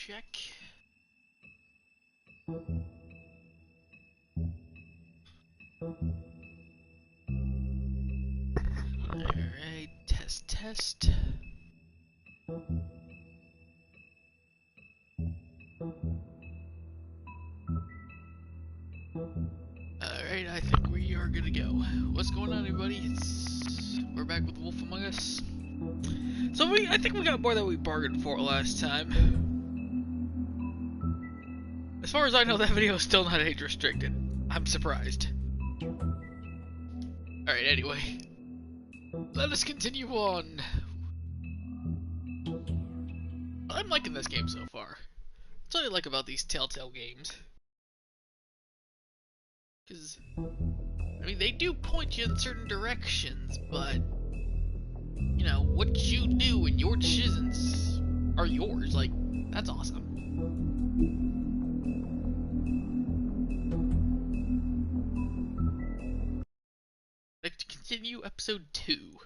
check. Alright, test. Alright, I think we are good to go. What's going on, everybody? We're back with Wolf Among Us. So I think we got more than we bargained for last time. As far as I know, that video is still not age restricted. I'm surprised. Alright, anyway. Let us continue on. I'm liking this game so far. That's what I like about these Telltale games. Because, I mean, they do point you in certain directions, but, you know, what you do and your decisions are yours. Like, that's awesome. Let's continue episode 2.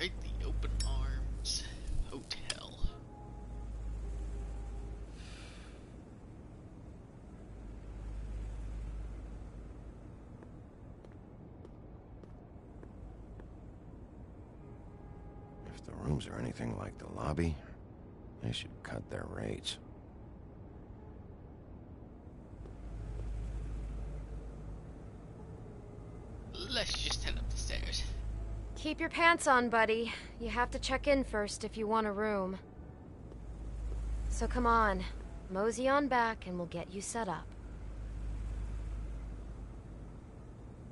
Right, the Open Arms Hotel. If the rooms are anything like the lobby, they should cut their rates. Let's just head up the stairs. Keep your pants on, buddy. You have to check in first if you want a room. So come on, mosey on back and we'll get you set up.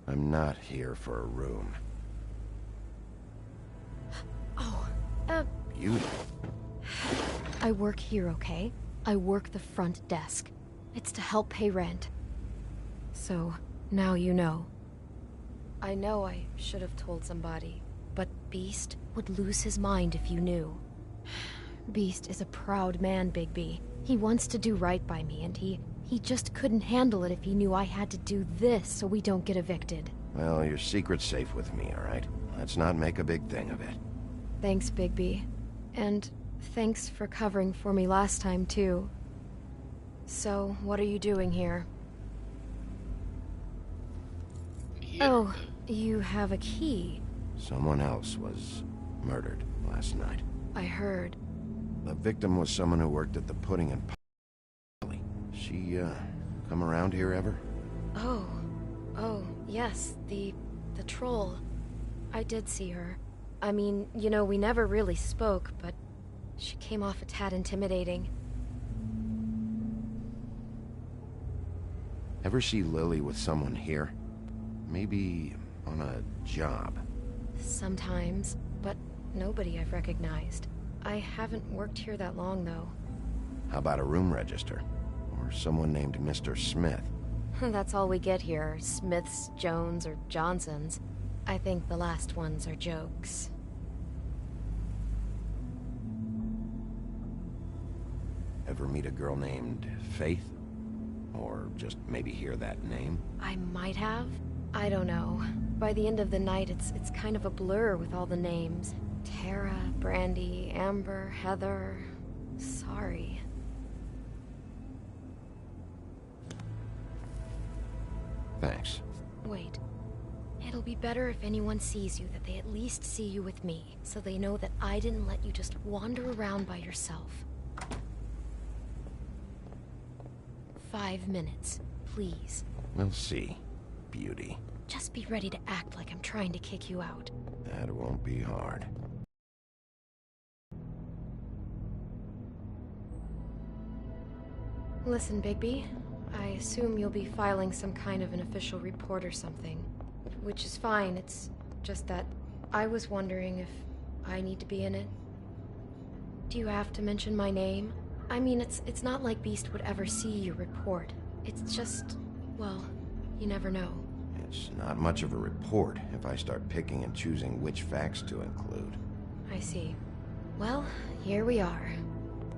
I'm not here for a room. Oh, Beauty. I work here, okay? I work the front desk. It's to help pay rent. So, now you know. I know I should have told somebody, but Beast would lose his mind if you knew. Beast is a proud man, Bigby. He wants to do right by me, and he just couldn't handle it if he knew I had to do this so we don't get evicted. Well, your secret's safe with me, all right? Let's not make a big thing of it. Thanks, Bigby. And thanks for covering for me last time, too. So, what are you doing here? Oh, you have a key. Someone else was murdered last night. I heard. The victim was someone who worked at the Pudding and Pie. She, come around here ever? Oh, yes, the troll. I did see her. I mean, you know, we never really spoke, but she came off a tad intimidating. Ever see Lily with someone here? Maybe on a job? Sometimes, but nobody I've recognized. I haven't worked here that long, though. How about a room register? Or someone named Mr. Smith? That's all we get here, Smiths, Jones, or Johnsons. I think the last ones are jokes. Ever meet a girl named Faith? Or just maybe hear that name? I might have. I don't know. By the end of the night, it's kind of a blur with all the names. Tara, Brandy, Amber, Heather... Sorry. Thanks. Wait. It'll be better if anyone sees you that they at least see you with me, so they know that I didn't let you just wander around by yourself. 5 minutes, please. We'll see, beauty. Just be ready to act like I'm trying to kick you out. That won't be hard. Listen, Bigby. I assume you'll be filing some kind of an official report or something. Which is fine, it's just that I was wondering if I need to be in it. Do you have to mention my name? I mean, it's not like Beast would ever see your report. It's just, well, you never know. It's not much of a report if I start picking and choosing which facts to include. I see. Well, here we are.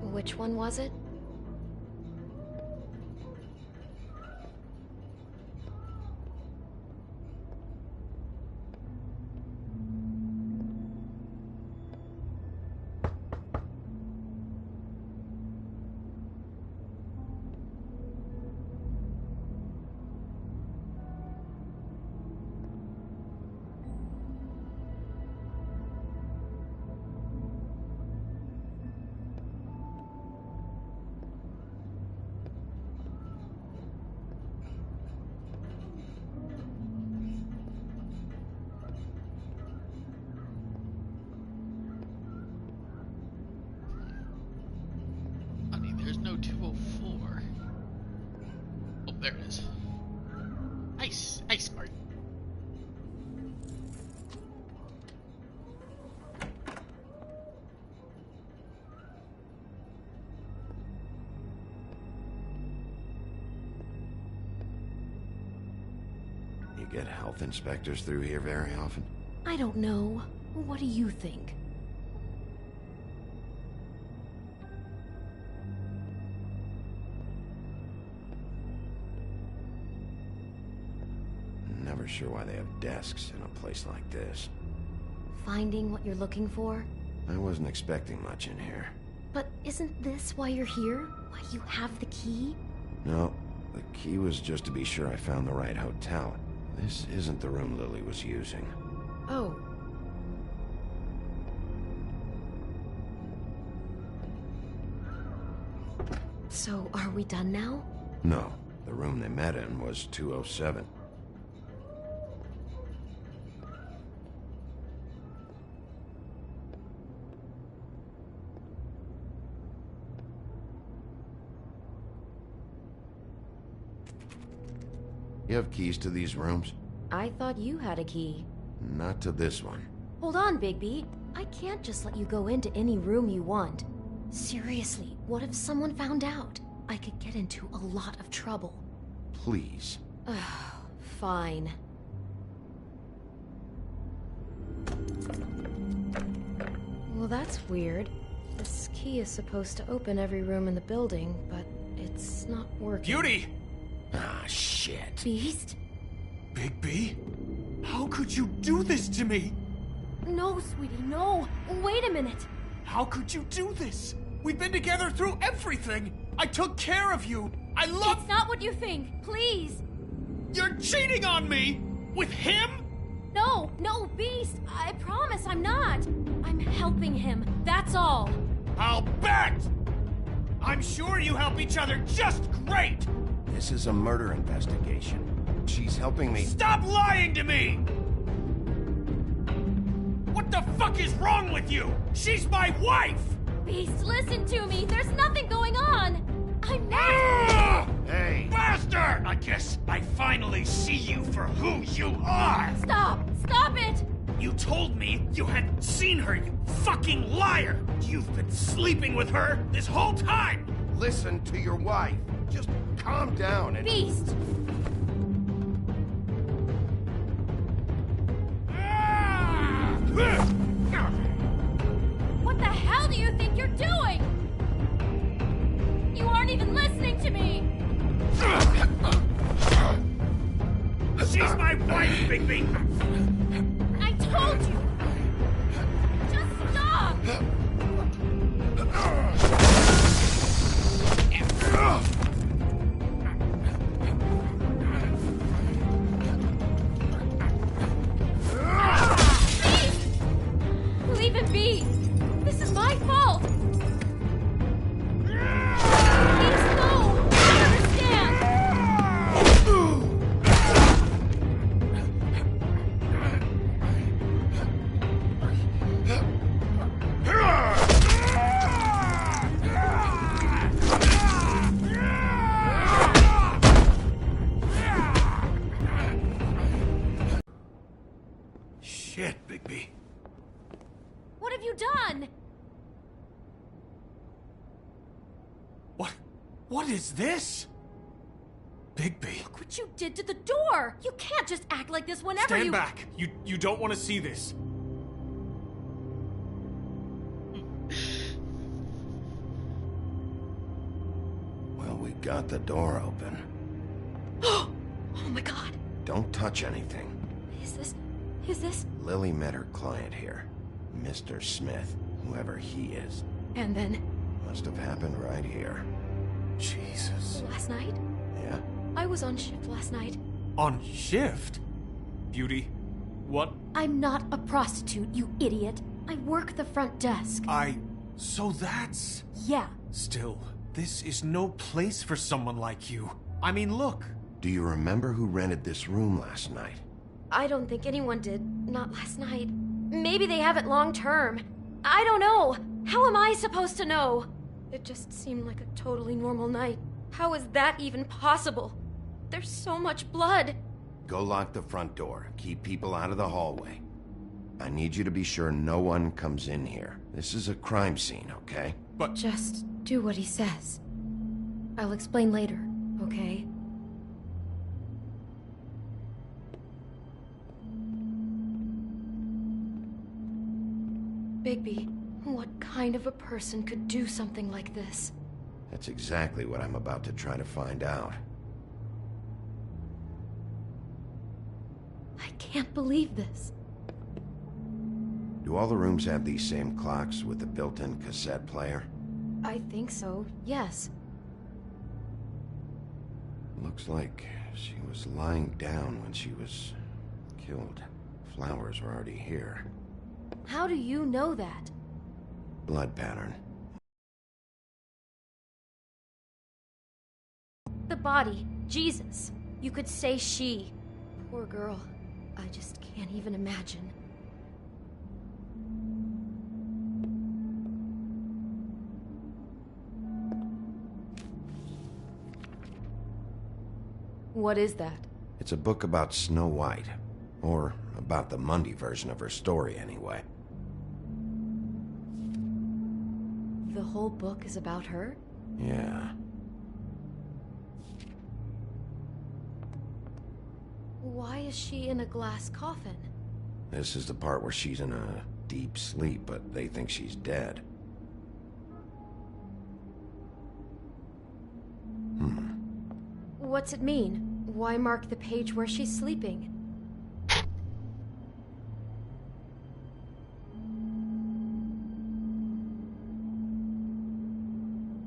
Which one was it? there it is. Nice, nice, Martin. You get health inspectors through here very often? I don't know. What do you think? Never sure why they have desks in a place like this. Finding what you're looking for? I wasn't expecting much in here. But isn't this why you're here? Why you have the key? No, the key was just to be sure I found the right hotel. This isn't the room Lily was using. Oh. So, are we done now? No, the room they met in was 207. You have keys to these rooms? I thought you had a key. Not to this one. Hold on, Bigby. I can't just let you go into any room you want. Seriously, what if someone found out? I could get into a lot of trouble. Please. Fine. Well, that's weird. This key is supposed to open every room in the building, but it's not working. Beauty! Ah, shit. Beast? Bigby? How could you do this to me? No, sweetie, no. Wait a minute. How could you do this? We've been together through everything. I took care of you. I love... It's not what you think. Please. You're cheating on me! With him? No, Beast. I promise I'm not. I'm helping him. That's all. I'll bet! I'm sure you help each other just great! This is a murder investigation. She's helping me. Stop lying to me! What the fuck is wrong with you? She's my wife! Beast, listen to me. There's nothing going on. I'm not. Ah! Hey! Bastard! I guess I finally see you for who you are! Stop it. You told me you had seen her, you fucking liar! You've been sleeping with her this whole time! Listen to your wife. Just calm down and... Beast. What the hell do you think you're doing? You aren't even listening to me. She's my wife, Bigby! I told you. Just stop. Leave him be! This is my fault! Please, no! I understand! Shit, Bigby. What have you done? What is this? Bigby. Look what you did to the door! You can't just act like this whenever Stand you- back. You don't want to see this. Well, we got the door open. Oh my god. Don't touch anything. Is this? Lily met her client here. Mr. Smith, whoever he is. And then, Must have happened right here. Jesus. last night? Yeah? I was on shift last night. On shift? Beauty, what? I'm not a prostitute, you idiot. I work the front desk. So that's... Yeah. Still, this is no place for someone like you. I mean, look. Do you remember who rented this room last night? I don't think anyone did. Not last night. Maybe they have it long term. I don't know. How am I supposed to know? It just seemed like a totally normal night. How is that even possible? There's so much blood. Go lock the front door. Keep people out of the hallway. I need you to be sure no one comes in here. This is a crime scene, okay? But Just do what he says. I'll explain later, okay? Bigby, what kind of a person could do something like this? That's exactly what I'm about to try to find out. I can't believe this. Do all the rooms have these same clocks with the built-in cassette player? I think so, yes. Looks like she was lying down when she was killed. Flowers were already here. How do you know that? Blood pattern. The body, Jesus. You could say she. Poor girl. I just can't even imagine. What is that? It's a book about Snow White. Or about the Mundy version of her story, anyway. The whole book is about her? Yeah. Why is she in a glass coffin? This is the part where she's in a deep sleep, but they think she's dead. What's it mean? Why mark the page where she's sleeping?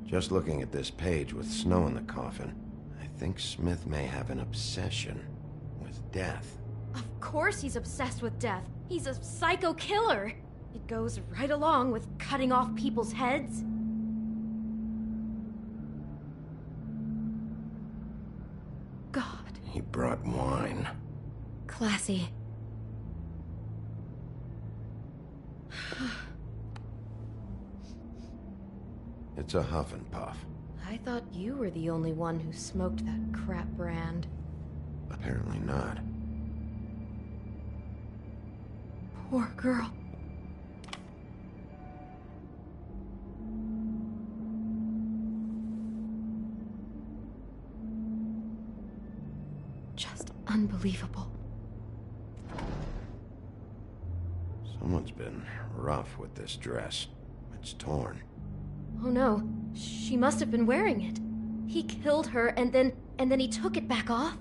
Just looking at this page with snow in the coffin, I think Smith may have an obsession with death. Of course he's obsessed with death. He's a psycho killer. It goes right along with cutting off people's heads. God. He brought wine. Classy. It's a Huff and Puff. I thought you were the only one who smoked that crap brand. Apparently not. Poor girl. Just unbelievable. Someone's been rough with this dress. It's torn. Oh no, she must have been wearing it. He killed her and then he took it back off?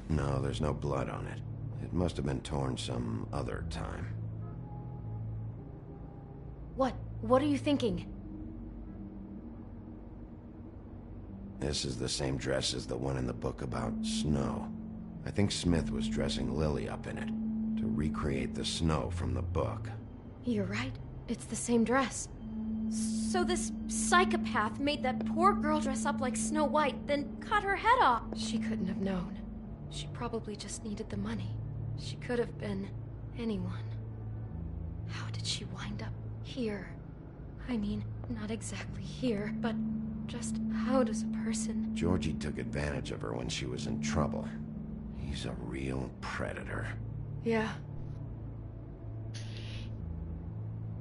No, there's no blood on it. It must have been torn some other time. What are you thinking? This is the same dress as the one in the book about snow. I think Smith was dressing Lily up in it to recreate the snow from the book. You're right. It's the same dress. So this psychopath made that poor girl dress up like Snow White, then cut her head off. She couldn't have known. She probably just needed the money. She could have been anyone. How did she wind up here? I mean, not exactly here, but just how does a person... Georgie took advantage of her when she was in trouble. He's a real predator. Yeah.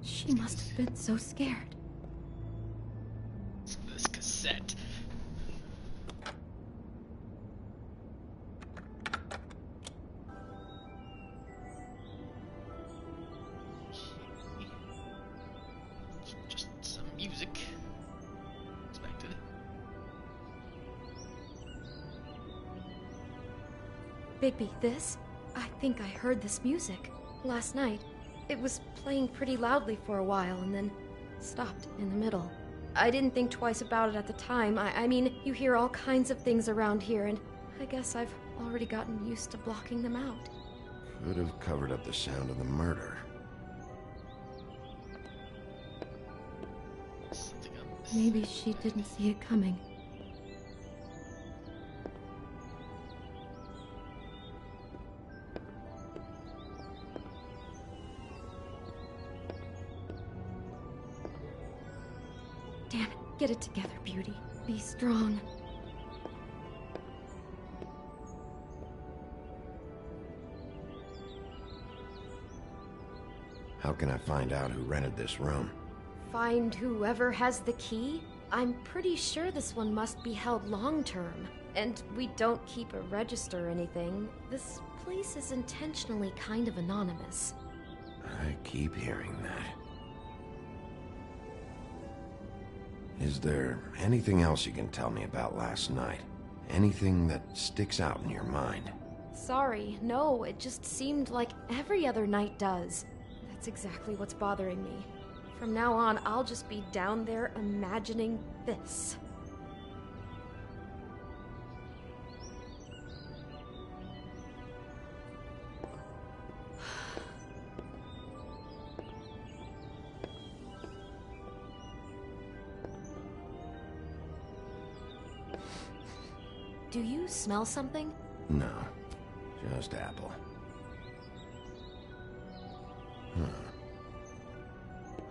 She must have been so scared. This cassette. Just some music. Expected. Bigby, this? I think I heard this music last night. It was playing pretty loudly for a while and then stopped in the middle. I didn't think twice about it at the time. I mean, you hear all kinds of things around here, and I guess I've already gotten used to blocking them out. Could have covered up the sound of the murder. Something up. Maybe she didn't see it coming. Damn it, get it together, Beauty. Be strong. How can I find out who rented this room? Find whoever has the key? I'm pretty sure this one must be held long-term. And we don't keep a register or anything. This place is intentionally kind of anonymous. I keep hearing that. Is there anything else you can tell me about last night? Anything that sticks out in your mind? Sorry, no, it just seemed like every other night does. That's exactly what's bothering me. From now on, I'll just be down there imagining this. Do you smell something? No, just apple.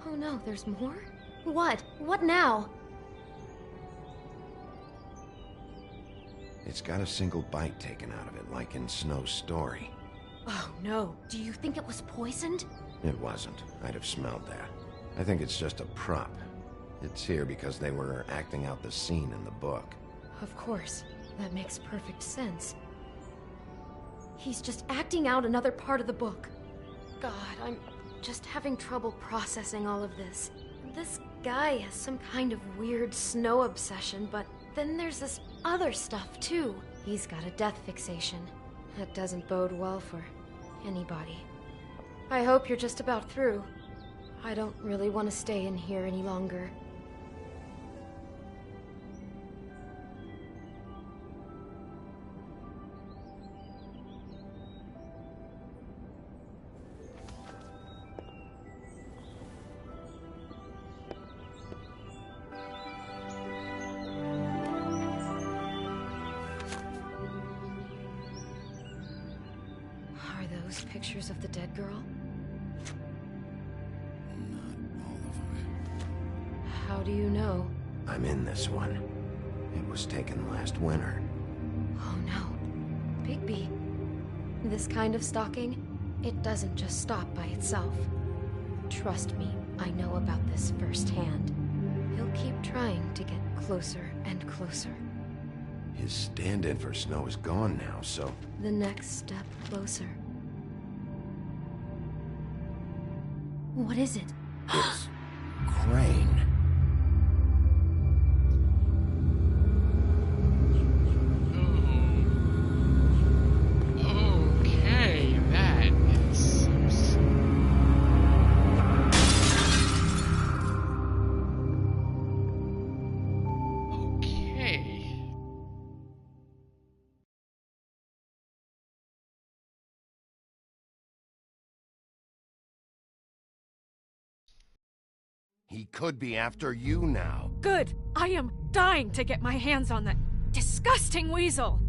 Oh no, there's more? What? What now? It's got a single bite taken out of it, like in Snow's story. Oh no, do you think it was poisoned? It wasn't. I'd have smelled that. I think it's just a prop. It's here because they were acting out the scene in the book. Of course. That makes perfect sense. He's just acting out another part of the book. God, I'm just having trouble processing all of this. This guy has some kind of weird Snow obsession, but then there's this other stuff too. He's got a death fixation. That doesn't bode well for anybody. I hope you're just about through. I don't really want to stay in here any longer. Those pictures of the dead girl? Not all of them. How do you know? I'm in this one. It was taken last winter. Oh no. Bigby. This kind of stalking, it doesn't just stop by itself. Trust me, I know about this firsthand. He'll keep trying to get closer and closer. His stand-in for Snow is gone now, so... The next step closer. What is it? It's... Crane. Okay, that is... Okay. He could be after you now. Good. I am dying to get my hands on that disgusting weasel.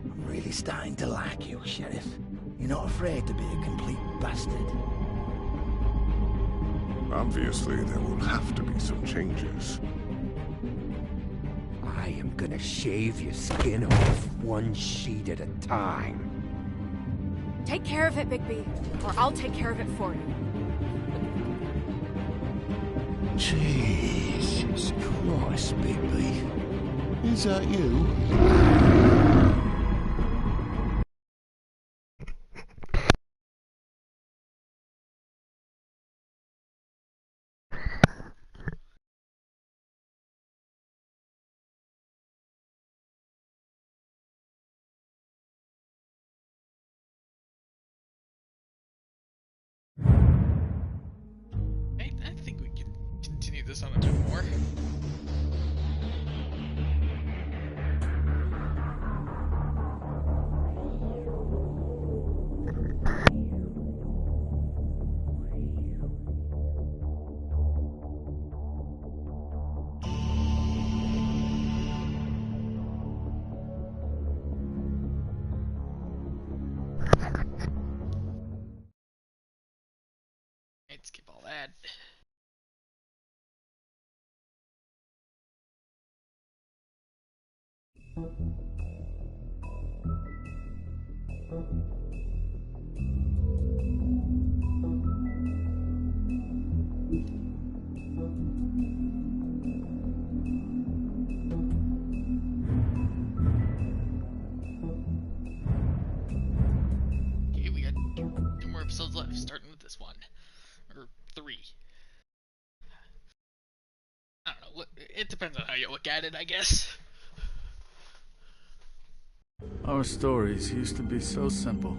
I'm really starting to like you, Sheriff. You're not afraid to be a complete bastard. Obviously, there will have to be some changes. I am gonna shave your skin off one sheet at a time. Take care of it, Bigby, or I'll take care of it for you. Jesus Christ, Bigby. Is that you? I think we can continue this on a bit more. I'd skip all that. Okay, we got 2 more episodes left, starting with this one. Or 3. I don't know, it depends on how you look at it, I guess. Our stories used to be so simple.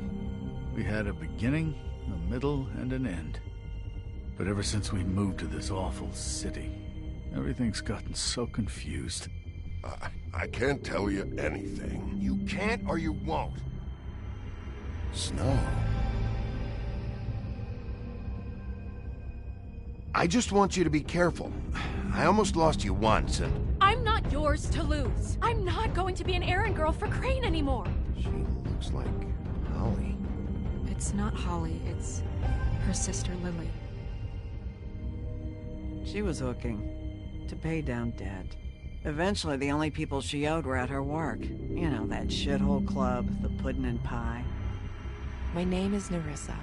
We had a beginning, a middle, and an end. But ever since we moved to this awful city, everything's gotten so confused. I can't tell you anything. You can't or you won't. Snow. I just want you to be careful. I almost lost you once, and... I'm not yours to lose. I'm not going to be an errand girl for Crane anymore. She looks like Holly. It's not Holly, it's her sister Lily. She was hooking to pay down debt. Eventually, the only people she owed were at her work. You know, that shithole club, the Puddin' and Pie. My name is Nerissa.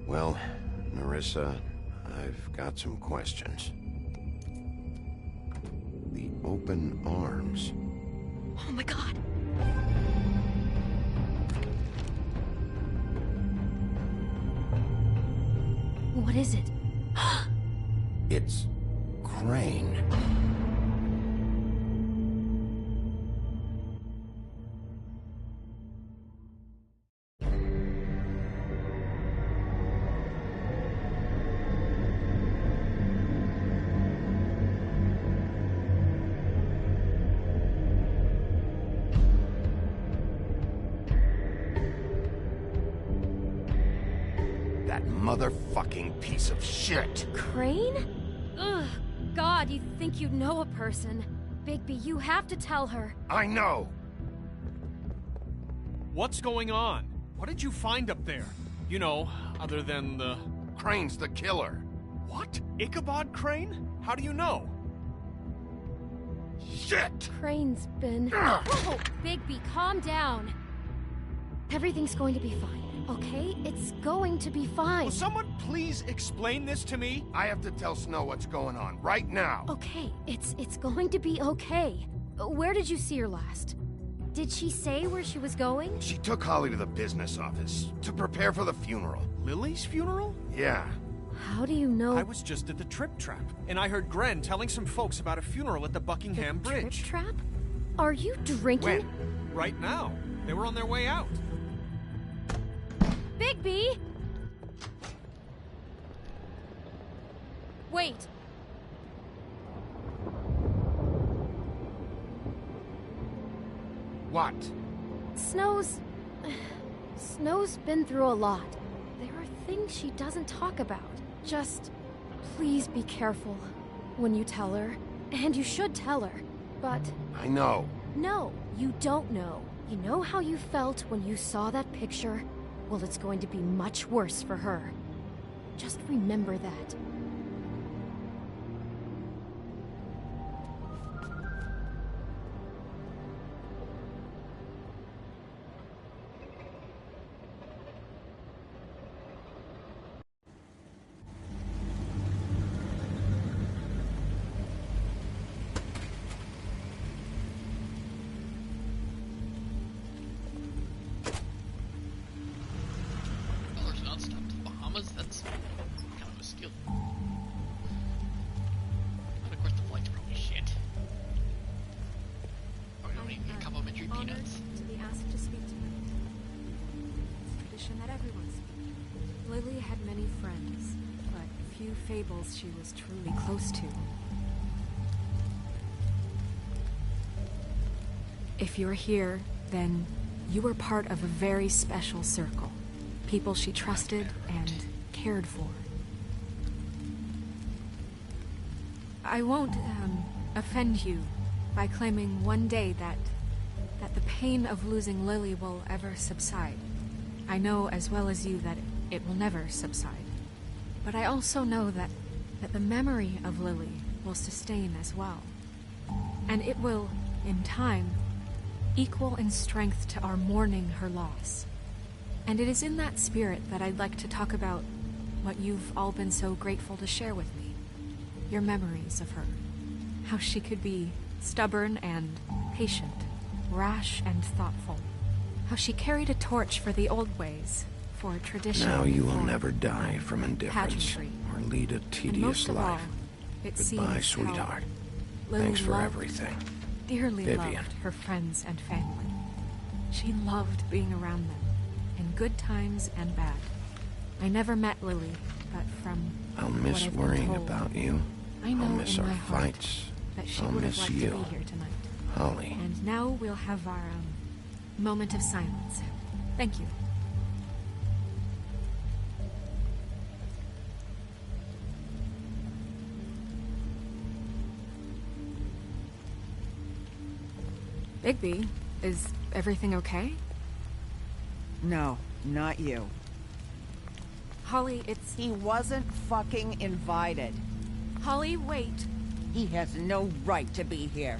Well, Nerissa, I've got some questions. The open arms. Oh my god! What is it? It's Crane. That motherfucking piece of shit. Crane? Ugh, God, you think you know a person. Bigby, you have to tell her. I know. What's going on? What did you find up there? You know, other than the... Crane's the killer. What? Ichabod Crane? How do you know? Shit! Crane's been... Whoa, Bigby, calm down. Everything's going to be fine, okay? It's going to be fine. Will someone please explain this to me? I have to tell Snow what's going on right now. Okay, it's going to be okay. Where did you see her last? Did she say where she was going? She took Holly to the business office to prepare for the funeral. Lily's funeral? Yeah. How do you know? I was just at the Trip Trap, and I heard Gren telling some folks about a funeral at the Buckingham Bridge. Trip Trap? Are you drinking? When? Right now. They were on their way out. Bigby! Wait. What? Snow's been through a lot. There are things she doesn't talk about. Just please be careful when you tell her. And you should tell her. But... I know. No, you don't know. You know how you felt when you saw that picture? Well, it's going to be much worse for her. Just remember that. That's kind of a skill. And of course the flight's probably shit. Oh, we don't need complimentary peanuts. To be asked to speak to you. It's tradition that everyone speaks. Lily had many friends, but few fables she was truly close to. If you're here, then you were part of a very special circle. People she trusted and cared for. I won't offend you by claiming one day that the pain of losing Lily will ever subside. I know as well as you that it will never subside. But I also know that the memory of Lily will sustain as well. And it will in time, equal in strength to our mourning her loss. And it is in that spirit that I'd like to talk about what you've all been so grateful to share with me. Your memories of her. How she could be stubborn and patient, rash and thoughtful. How she carried a torch for the old ways, for tradition. Now you will never die from indifference pageantry. or lead a tedious life. It Goodbye, seems sweetheart. Lily Thanks for loved, everything. Dearly Vivian. loved her friends and family. She loved being around them, in good times and bad. I never met Lily, but from I'll miss what I've been worrying told, about you. I know I'll miss in our my heart fights. that she I'll would have miss liked you. to be here tonight. Holly. And now we'll have our moment of silence. Thank you. Bigby, is everything okay? No, not you. Holly, it's... He wasn't fucking invited. Holly, wait. He has no right to be here.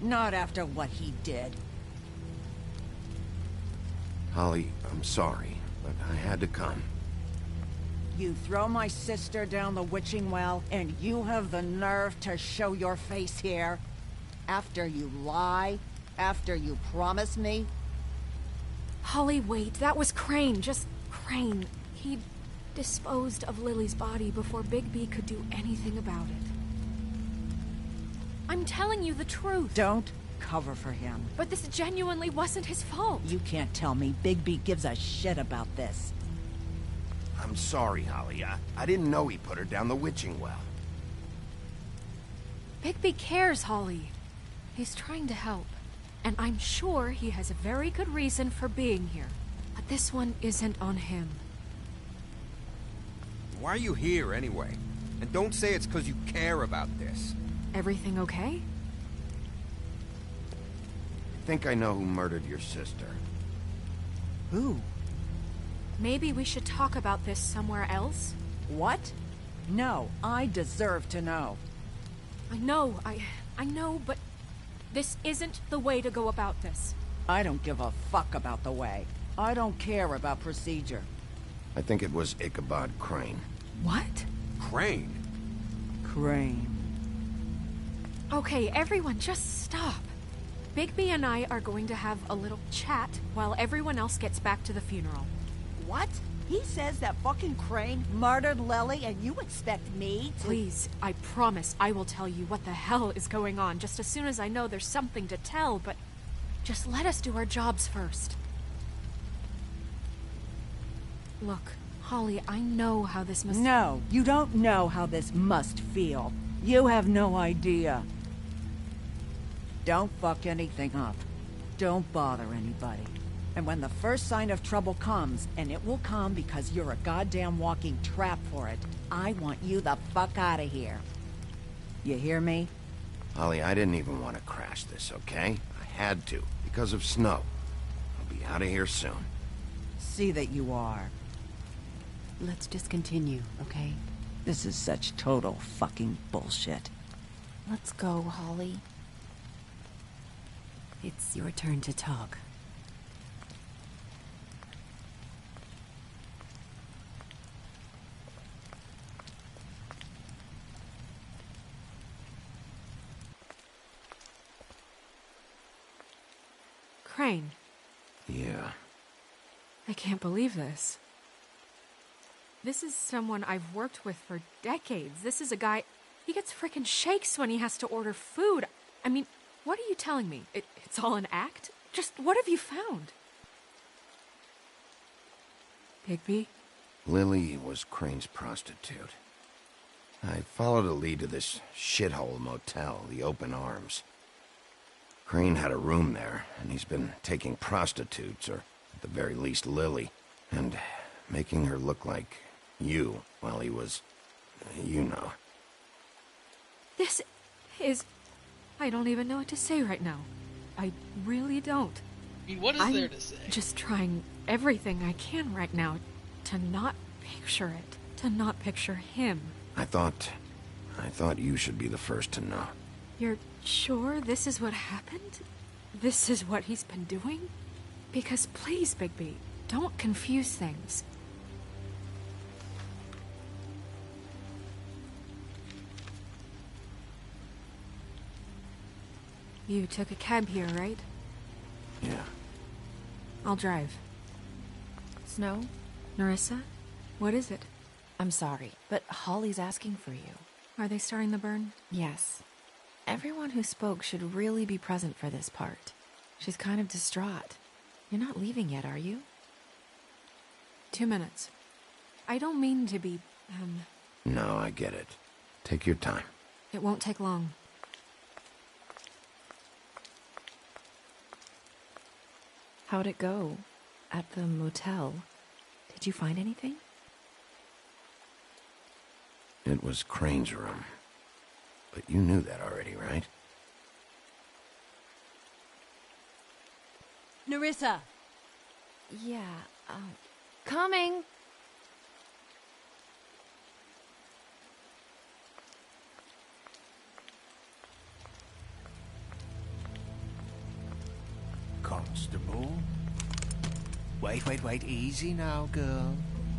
Not after what he did. Holly, I'm sorry, but I had to come. You throw my sister down the witching well, and you have the nerve to show your face here? After you lie? After you promise me? Holly, wait. That was Crane. Just Crane. He disposed of Lily's body before Bigby could do anything about it. I'm telling you the truth. Don't cover for him. But this genuinely wasn't his fault. You can't tell me Bigby gives a shit about this. I'm sorry, Holly. I didn't know he put her down the witching well. Bigby cares, Holly. He's trying to help. And I'm sure he has a very good reason for being here. But this one isn't on him. Why are you here, anyway? And don't say it's because you care about this. Everything okay? I think I know who murdered your sister. Who? Maybe we should talk about this somewhere else? What? No, I deserve to know. I know, but this isn't the way to go about this. I don't give a fuck about the way. I don't care about procedure. I think it was Ichabod Crane. What? Crane? Crane. Okay, everyone, just stop. Bigby and I are going to have a little chat while everyone else gets back to the funeral. What? He says that fucking Crane murdered Lily and you expect me to— Please, I promise I will tell you what the hell is going on just as soon as I know there's something to tell, but just let us do our jobs first. Look, Holly, I know how this must— No, you don't know how this must feel. You have no idea. Don't fuck anything up. Don't bother anybody. And when the first sign of trouble comes, and it will come because you're a goddamn walking trap for it, I want you the fuck out of here. You hear me? Holly, I didn't even want to crash this, okay? I had to, because of Snow. I'll be out of here soon. See that you are. Let's just continue, okay? This is such total fucking bullshit. Let's go, Holly. It's your turn to talk. Crane. Yeah. I can't believe this. This is someone I've worked with for decades. This is a guy... He gets frickin' shakes when he has to order food. I mean, what are you telling me? It's all an act? Just what have you found? Bigby? Lily was Crane's prostitute. I followed a lead to this shithole motel, the Open Arms. Crane had a room there, and he's been taking prostitutes, or at the very least Lily, and making her look like you while he was... you know. This is... I don't even know what to say right now. I really don't. I mean, what is there to say? Just trying everything I can right now to not picture it. To not picture him. I thought you should be the first to know. You're sure this is what happened? This is what he's been doing? Because please, Bigby, don't confuse things. You took a cab here, right? Yeah. I'll drive. Snow? Nerissa? What is it? I'm sorry, but Holly's asking for you. Are they starting the burn? Yes. Everyone who spoke should really be present for this part. She's kind of distraught. You're not leaving yet, are you? 2 minutes. I don't mean to be, No, I get it. Take your time. It won't take long. How'd it go? At the motel? Did you find anything? It was Crane's room. But you knew that already, right? Nerissa! Yeah, coming! Constable? Wait, easy now, girl.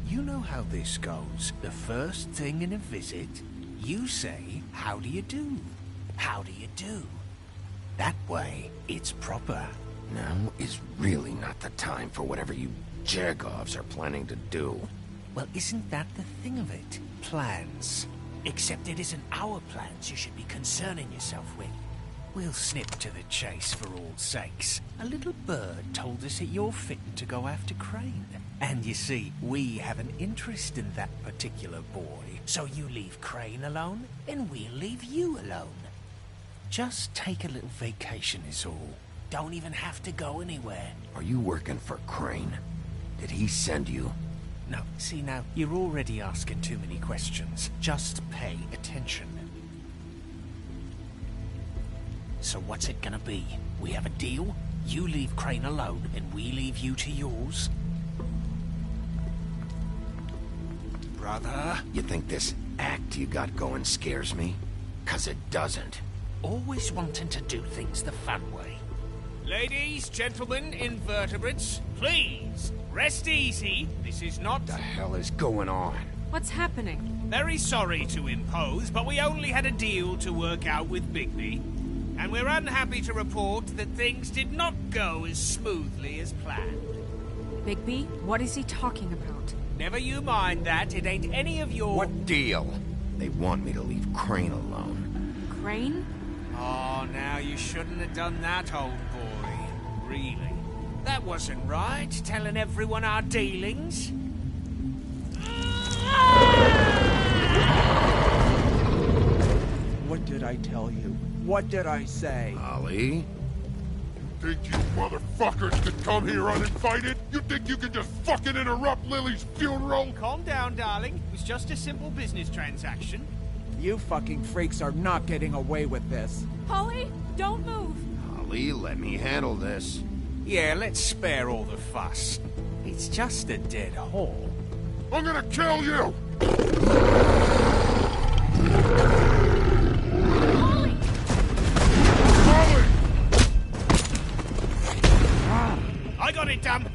You know how this goes. The first thing in a visit, you say, how do you do? How do you do? That way, it's proper. Now is really not the time for whatever you Jergovs are planning to do. Well, isn't that the thing of it? Plans. Except it isn't our plans you should be concerning yourself with. We'll snip to the chase for all sakes. A little bird told us that you're fitting to go after Crane. And you see, we have an interest in that particular boy. So you leave Crane alone, and we'll leave you alone. Just take a little vacation is all. Don't even have to go anywhere. Are you working for Crane? Did he send you? No, see now, you're already asking too many questions. Just pay attention. So what's it gonna be? We have a deal? You leave Crane alone, and we leave you to yours? Brother? You think this act you got going scares me? 'Cause it doesn't. Always wanting to do things the fun way. Ladies, gentlemen, invertebrates, please, rest easy. This is not... What the hell is going on? What's happening? Very sorry to impose, but we only had a deal to work out with Bigby. And we're unhappy to report that things did not go as smoothly as planned. Bigby, what is he talking about? Never you mind that. It ain't any of your... What deal? They want me to leave Crane alone. Crane? Oh, now you shouldn't have done that, old boy. Really. That wasn't right, telling everyone our dealings. What did I tell you? What did I say? Ollie? Think you motherfuckers could come here uninvited? You think you can just fucking interrupt Lily's funeral? Calm down, darling. It was just a simple business transaction. You fucking freaks are not getting away with this. Holly, don't move. Ollie, let me handle this. Yeah, let's spare all the fuss. It's just a dead hole. I'm gonna kill you! Holly! Holly! I got it, damn.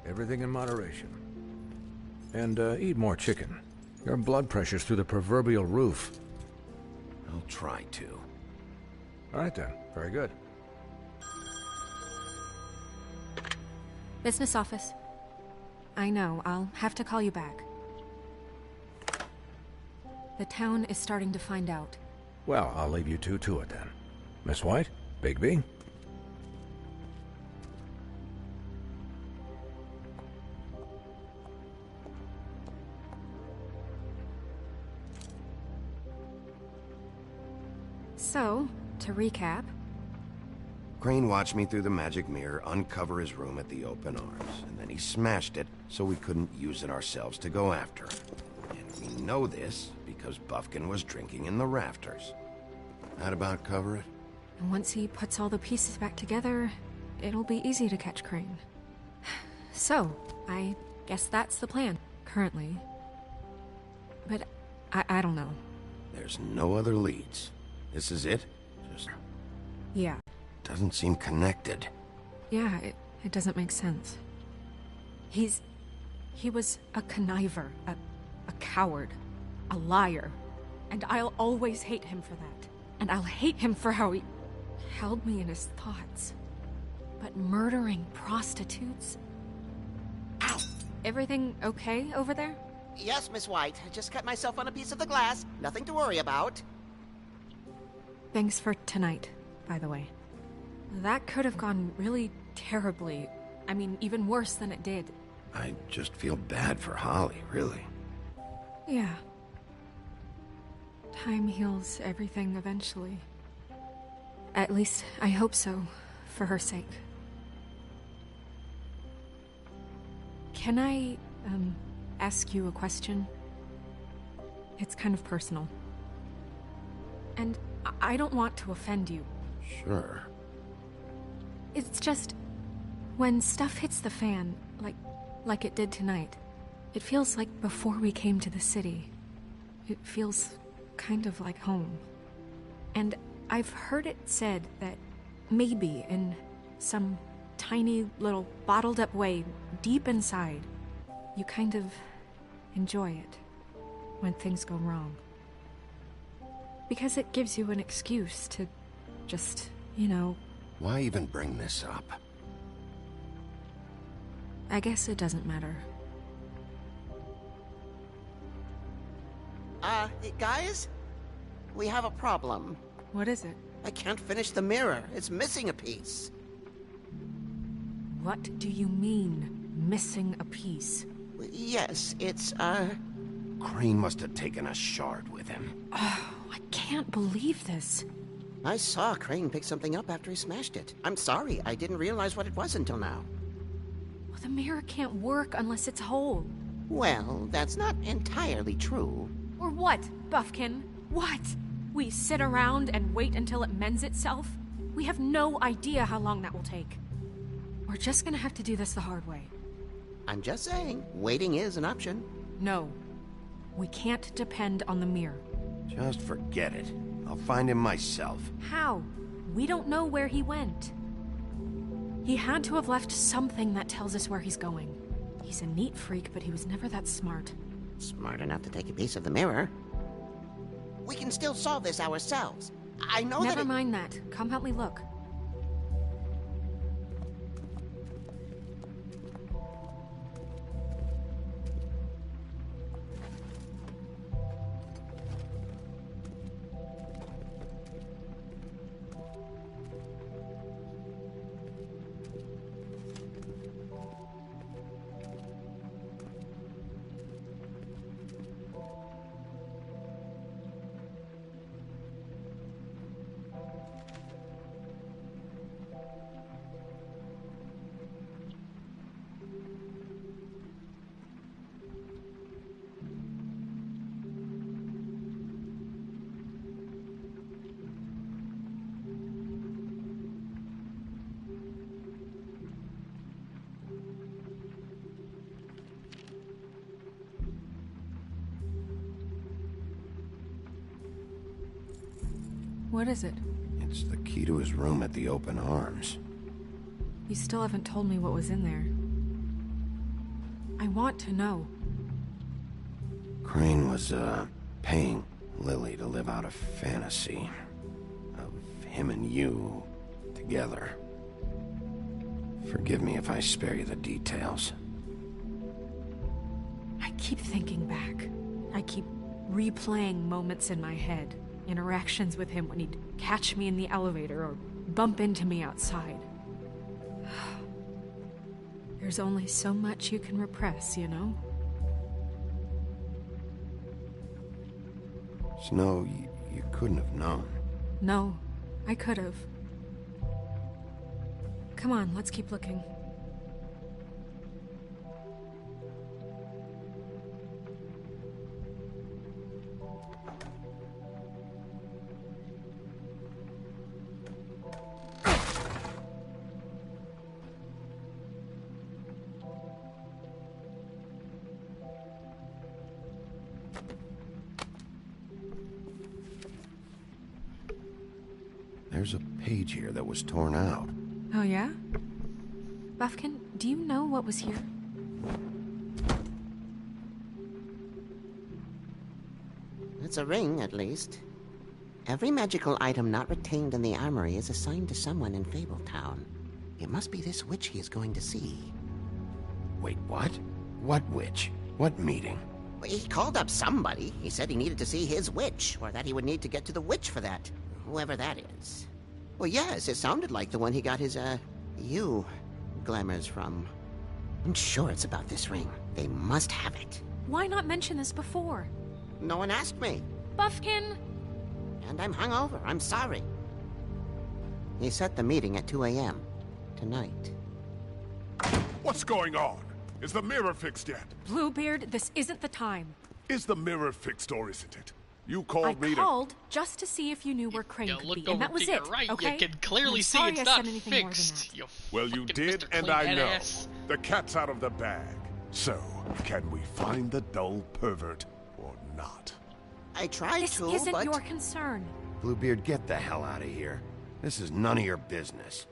Everything in moderation. And eat more chicken. Your blood pressure's through the proverbial roof. I'll try to. All right then. Very good. Business office. I know, I'll have to call you back. The town is starting to find out. Well, I'll leave you two to it then. Miss White? Bigby? So, to recap... Crane watched me through the magic mirror uncover his room at the open arms, and then he smashed it so we couldn't use it ourselves to go after him. And we know this because Bufkin was drinking in the rafters. That about cover it? And once he puts all the pieces back together, it'll be easy to catch Crane. So, I guess that's the plan, currently. But I don't know. There's no other leads. This is it? Just... Yeah. Doesn't seem connected. Yeah, it doesn't make sense. He was a conniver, a coward, a liar. And I'll always hate him for that. And I'll hate him for how he held me in his thoughts. But murdering prostitutes? Ow! Everything okay over there? Yes, Miss White. I just cut myself on a piece of the glass. Nothing to worry about. Thanks for tonight, by the way. That could have gone really terribly. I mean, even worse than it did. I just feel bad for Holly, really. Yeah. Time heals everything eventually. At least, I hope so, for her sake. Can I, ask you a question? It's kind of personal. And I don't want to offend you. Sure. It's just... when stuff hits the fan, like it did tonight, it feels like before we came to the city. It feels kind of like home. And I've heard it said that maybe in some tiny little bottled up way deep inside, you kind of enjoy it when things go wrong. Because it gives you an excuse to just, you know... Why even bring this up? I guess it doesn't matter. Guys? We have a problem. What is it? I can't finish the mirror. It's missing a piece. What do you mean, missing a piece? Yes, it's, Crane must have taken a shard with him. Oh, I can't believe this. I saw Crane pick something up after he smashed it. I'm sorry, I didn't realize what it was until now. Well, the mirror can't work unless it's whole. Well, that's not entirely true. Or what, Bufkin? What? We sit around and wait until it mends itself? We have no idea how long that will take. We're just gonna have to do this the hard way. I'm just saying, waiting is an option. No. We can't depend on the mirror. Just forget it. I'll find him myself. How? We don't know where he went. He had to have left something that tells us where he's going. He's a neat freak, but he was never that smart. Smart enough to take a piece of the mirror. We can still solve this ourselves. I know that. Never mind that. Come help me look. What is it? It's the key to his room at the open arms. You still haven't told me what was in there. I want to know. Crane was, paying Lily to live out a fantasy of him and you together. Forgive me if I spare you the details. I keep thinking back. I keep replaying moments in my head. Interactions with him when he'd catch me in the elevator or bump into me outside. There's only so much you can repress, you know? Snow, you couldn't have known. No, I could have. Come on, let's keep looking. There's a page here that was torn out. Oh, yeah? Buffkin, do you know what was here? It's a ring, at least. Every magical item not retained in the armory is assigned to someone in Fabletown. It must be this witch he is going to see. Wait, what? What witch? What meeting? He called up somebody. He said he needed to see his witch, or that he would need to get to the witch for that. Whoever that is. Well, yes, it sounded like the one he got his, you glamours from. I'm sure it's about this ring. They must have it. Why not mention this before? No one asked me. Buffkin! And I'm hungover. I'm sorry. He set the meeting at 2 a.m. tonight. What's going on? Is the mirror fixed yet? Bluebeard, this isn't the time. Is the mirror fixed or isn't it? You called me I called just to see if you knew where Crane could be, and that was it, right. okay? You can clearly see it's not fixed. Well, you did, and I know. The cat's out of the bag. So, can we find the dull pervert or not? I tried this to, This isn't but... your concern. Bluebeard, get the hell out of here. This is none of your business.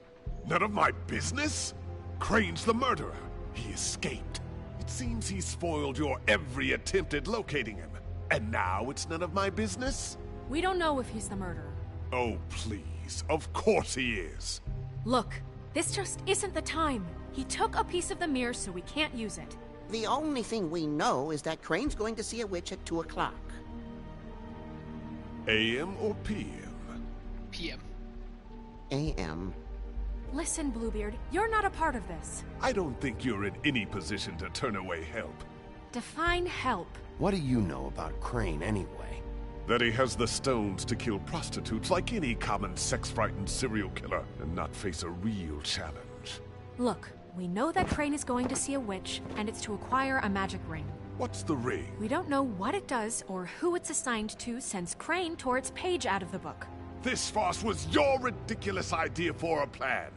None of my business? Crane's the murderer. He escaped. It seems he spoiled your every attempt at locating him. And now it's none of my business? We don't know if he's the murderer. Oh, please. Of course he is. Look, this just isn't the time. He took a piece of the mirror, so we can't use it. The only thing we know is that Crane's going to see a witch at 2 o'clock. AM or PM? PM. AM. Listen, Bluebeard, you're not a part of this. I don't think you're in any position to turn away help. Define help. What do you know about Crane, anyway? That he has the stones to kill prostitutes like any common sex-frightened serial killer and not face a real challenge. Look, we know that Crane is going to see a witch, and it's to acquire a magic ring. What's the ring? We don't know what it does or who it's assigned to since Crane tore its page out of the book. This farce was your ridiculous idea for a plan.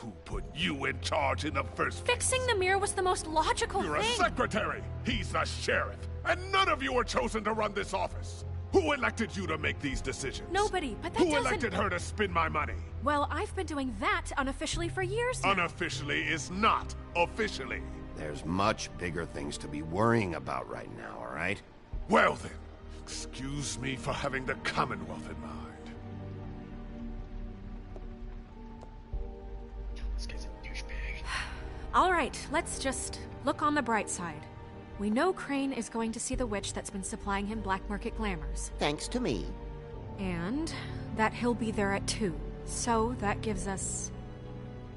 Who put you in charge in the first place? Fixing the mirror was the most logical thing. You're a secretary. He's the sheriff. And none of you were chosen to run this office. Who elected you to make these decisions? Nobody, but that Who elected her to spend my money? Well, I've been doing that unofficially for years now. Unofficially is not officially. There's much bigger things to be worrying about right now, all right? Well then, excuse me for having the Commonwealth in mind. All right, let's just look on the bright side. We know Crane is going to see the witch that's been supplying him black market glamours. Thanks to me. And that he'll be there at 2. So that gives us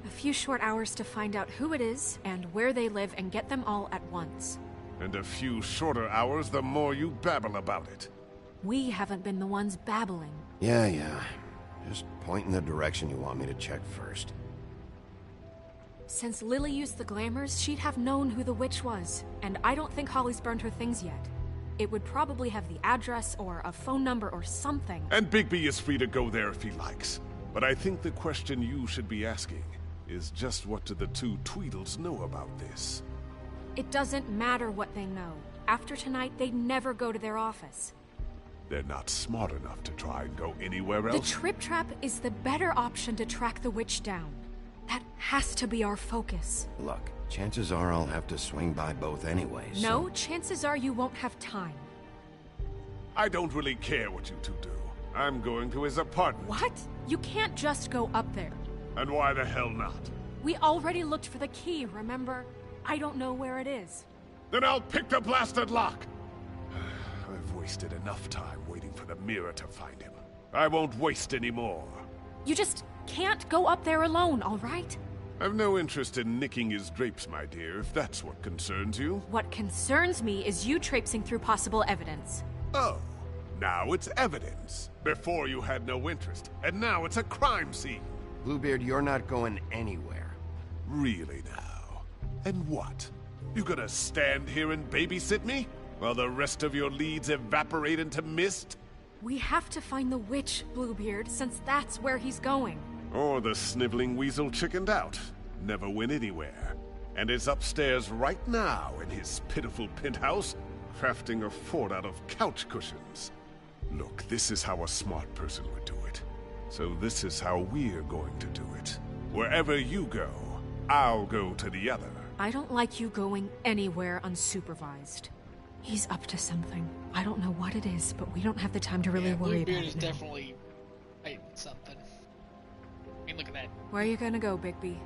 a few short hours to find out who it is and where they live and get them all at once. And a few shorter hours the more you babble about it. We haven't been the ones babbling. Yeah. Just point in the direction you want me to check first. Since Lily used the glamours, she'd have known who the witch was, and I don't think Holly's burned her things yet. It would probably have the address or a phone number or something. And Bigby is free to go there if he likes. But I think the question you should be asking is just what do the two Tweedles know about this? It doesn't matter what they know. After tonight, they'd never go to their office. They're not smart enough to try and go anywhere else? The Trip Trap is the better option to track the witch down. That has to be our focus. Look, Chances are I'll have to swing by both anyways. No, chances are you won't have time. I don't really care what you two do. I'm going to his apartment. What? You can't just go up there. And why the hell not? We already looked for the key, remember? I don't know where it is. Then I'll pick the blasted lock! I've wasted enough time waiting for the mirror to find him. I won't waste any more. You just can't go up there alone, all right? I've no interest in nicking his drapes, my dear, if that's what concerns you. What concerns me is you traipsing through possible evidence. Oh, now it's evidence. Before you had no interest, and now it's a crime scene. Bluebeard, you're not going anywhere. Really now? And what? You gonna stand here and babysit me? While the rest of your leads evaporate into mist? We have to find the witch, Bluebeard, since that's where he's going. Or the sniveling weasel chickened out. Never went anywhere. And is upstairs right now in his pitiful penthouse, crafting a fort out of couch cushions. Look, this is how a smart person would do it. So this is how we're going to do it. Wherever you go, I'll go to the other. I don't like you going anywhere unsupervised. He's up to something. I don't know what it is, but we don't have the time to really worry about Bluebeard it is now. definitely hiding something. I mean, look at that. Where are you gonna go, Bigby?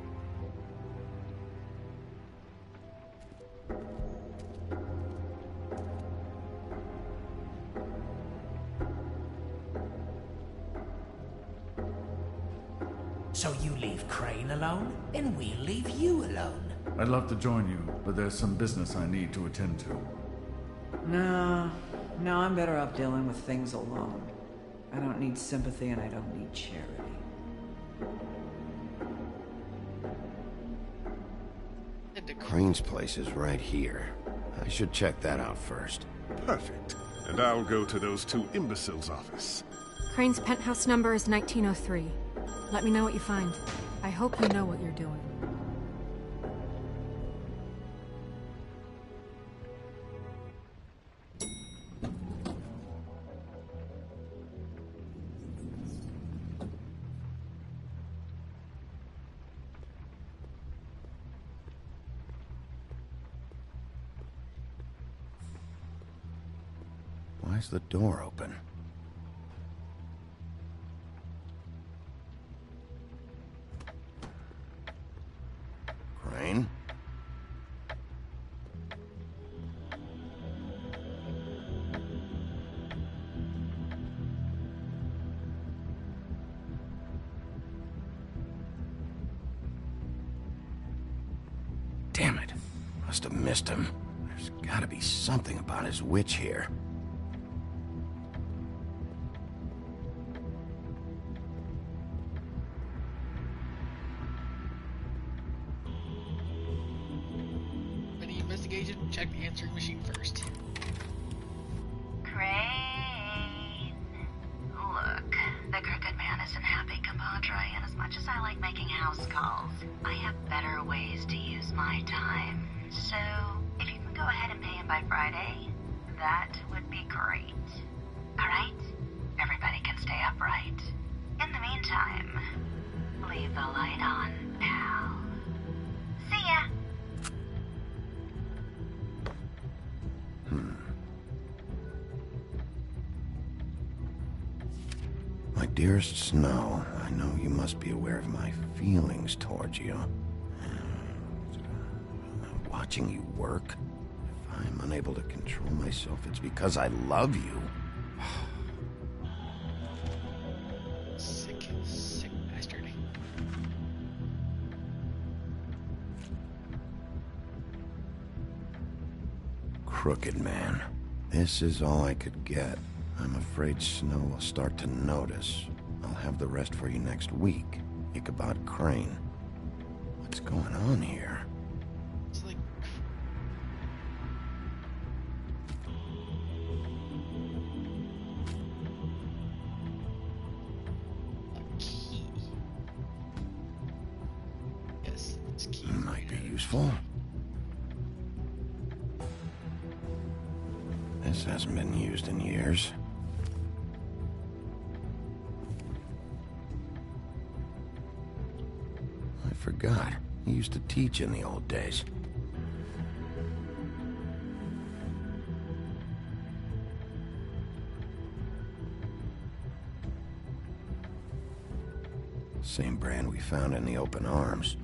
So you leave Crane alone, and we'll leave you alone. I'd love to join you, but there's some business I need to attend to. No, I'm better off dealing with things alone. I don't need sympathy and I don't need charity. Crane's place is right here. I should check that out first. Perfect. And I'll go to those two imbeciles' office. Crane's penthouse number is 1903. Let me know what you find. I hope you know what you're doing. Why's the door open? Crane? Damn it. Must have missed him. There's gotta be something about his witch here. Check the answering machine first. Crane. Look, the Crooked Man isn't happy, compadre, and as much as I like making house calls, I have better ways to use my time. So, if you can go ahead and pay him by Friday, that would be great. Alright? Everybody can stay upright. In the meantime, leave the light on, pal. See ya! My dearest Snow, I know you must be aware of my feelings towards you. Watching you work, if I'm unable to control myself, it's because I love you. Sick bastard. Crooked Man. This is all I could get. I'm afraid Snow will start to notice. I'll have the rest for you next week. Ichabod Crane. What's going on here? It's like... a key. Yes, this key might be useful. This hasn't been used in years. I forgot. He used to teach in the old days. Same brand we found in the open arms.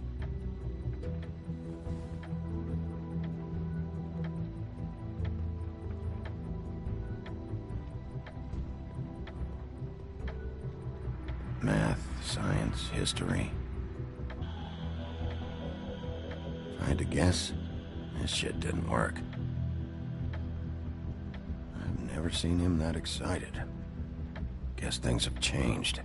Math, science, history. If I had to guess, this shit didn't work. I've never seen him that excited. Guess things have changed.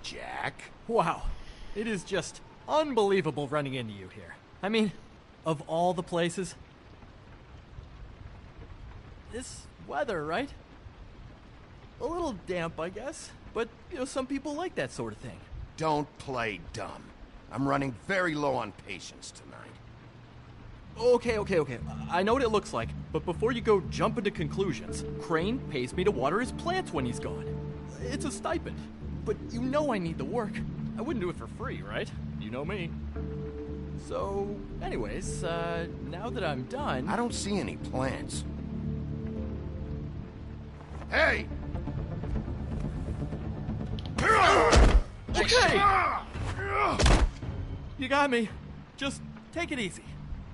Jack? Wow. It is just unbelievable running into you here. I mean, of all the places. This weather, right? A little damp, I guess. But, you know, some people like that sort of thing. Don't play dumb. I'm running very low on patience tonight. Okay. I know what it looks like, but before you go jump into conclusions, Crane pays me to water his plants when he's gone. It's a stipend. But you know I need the work. I wouldn't do it for free, right? You know me. So, anyways, now that I'm done... I don't see any plants. Hey! Okay! You got me. Just take it easy.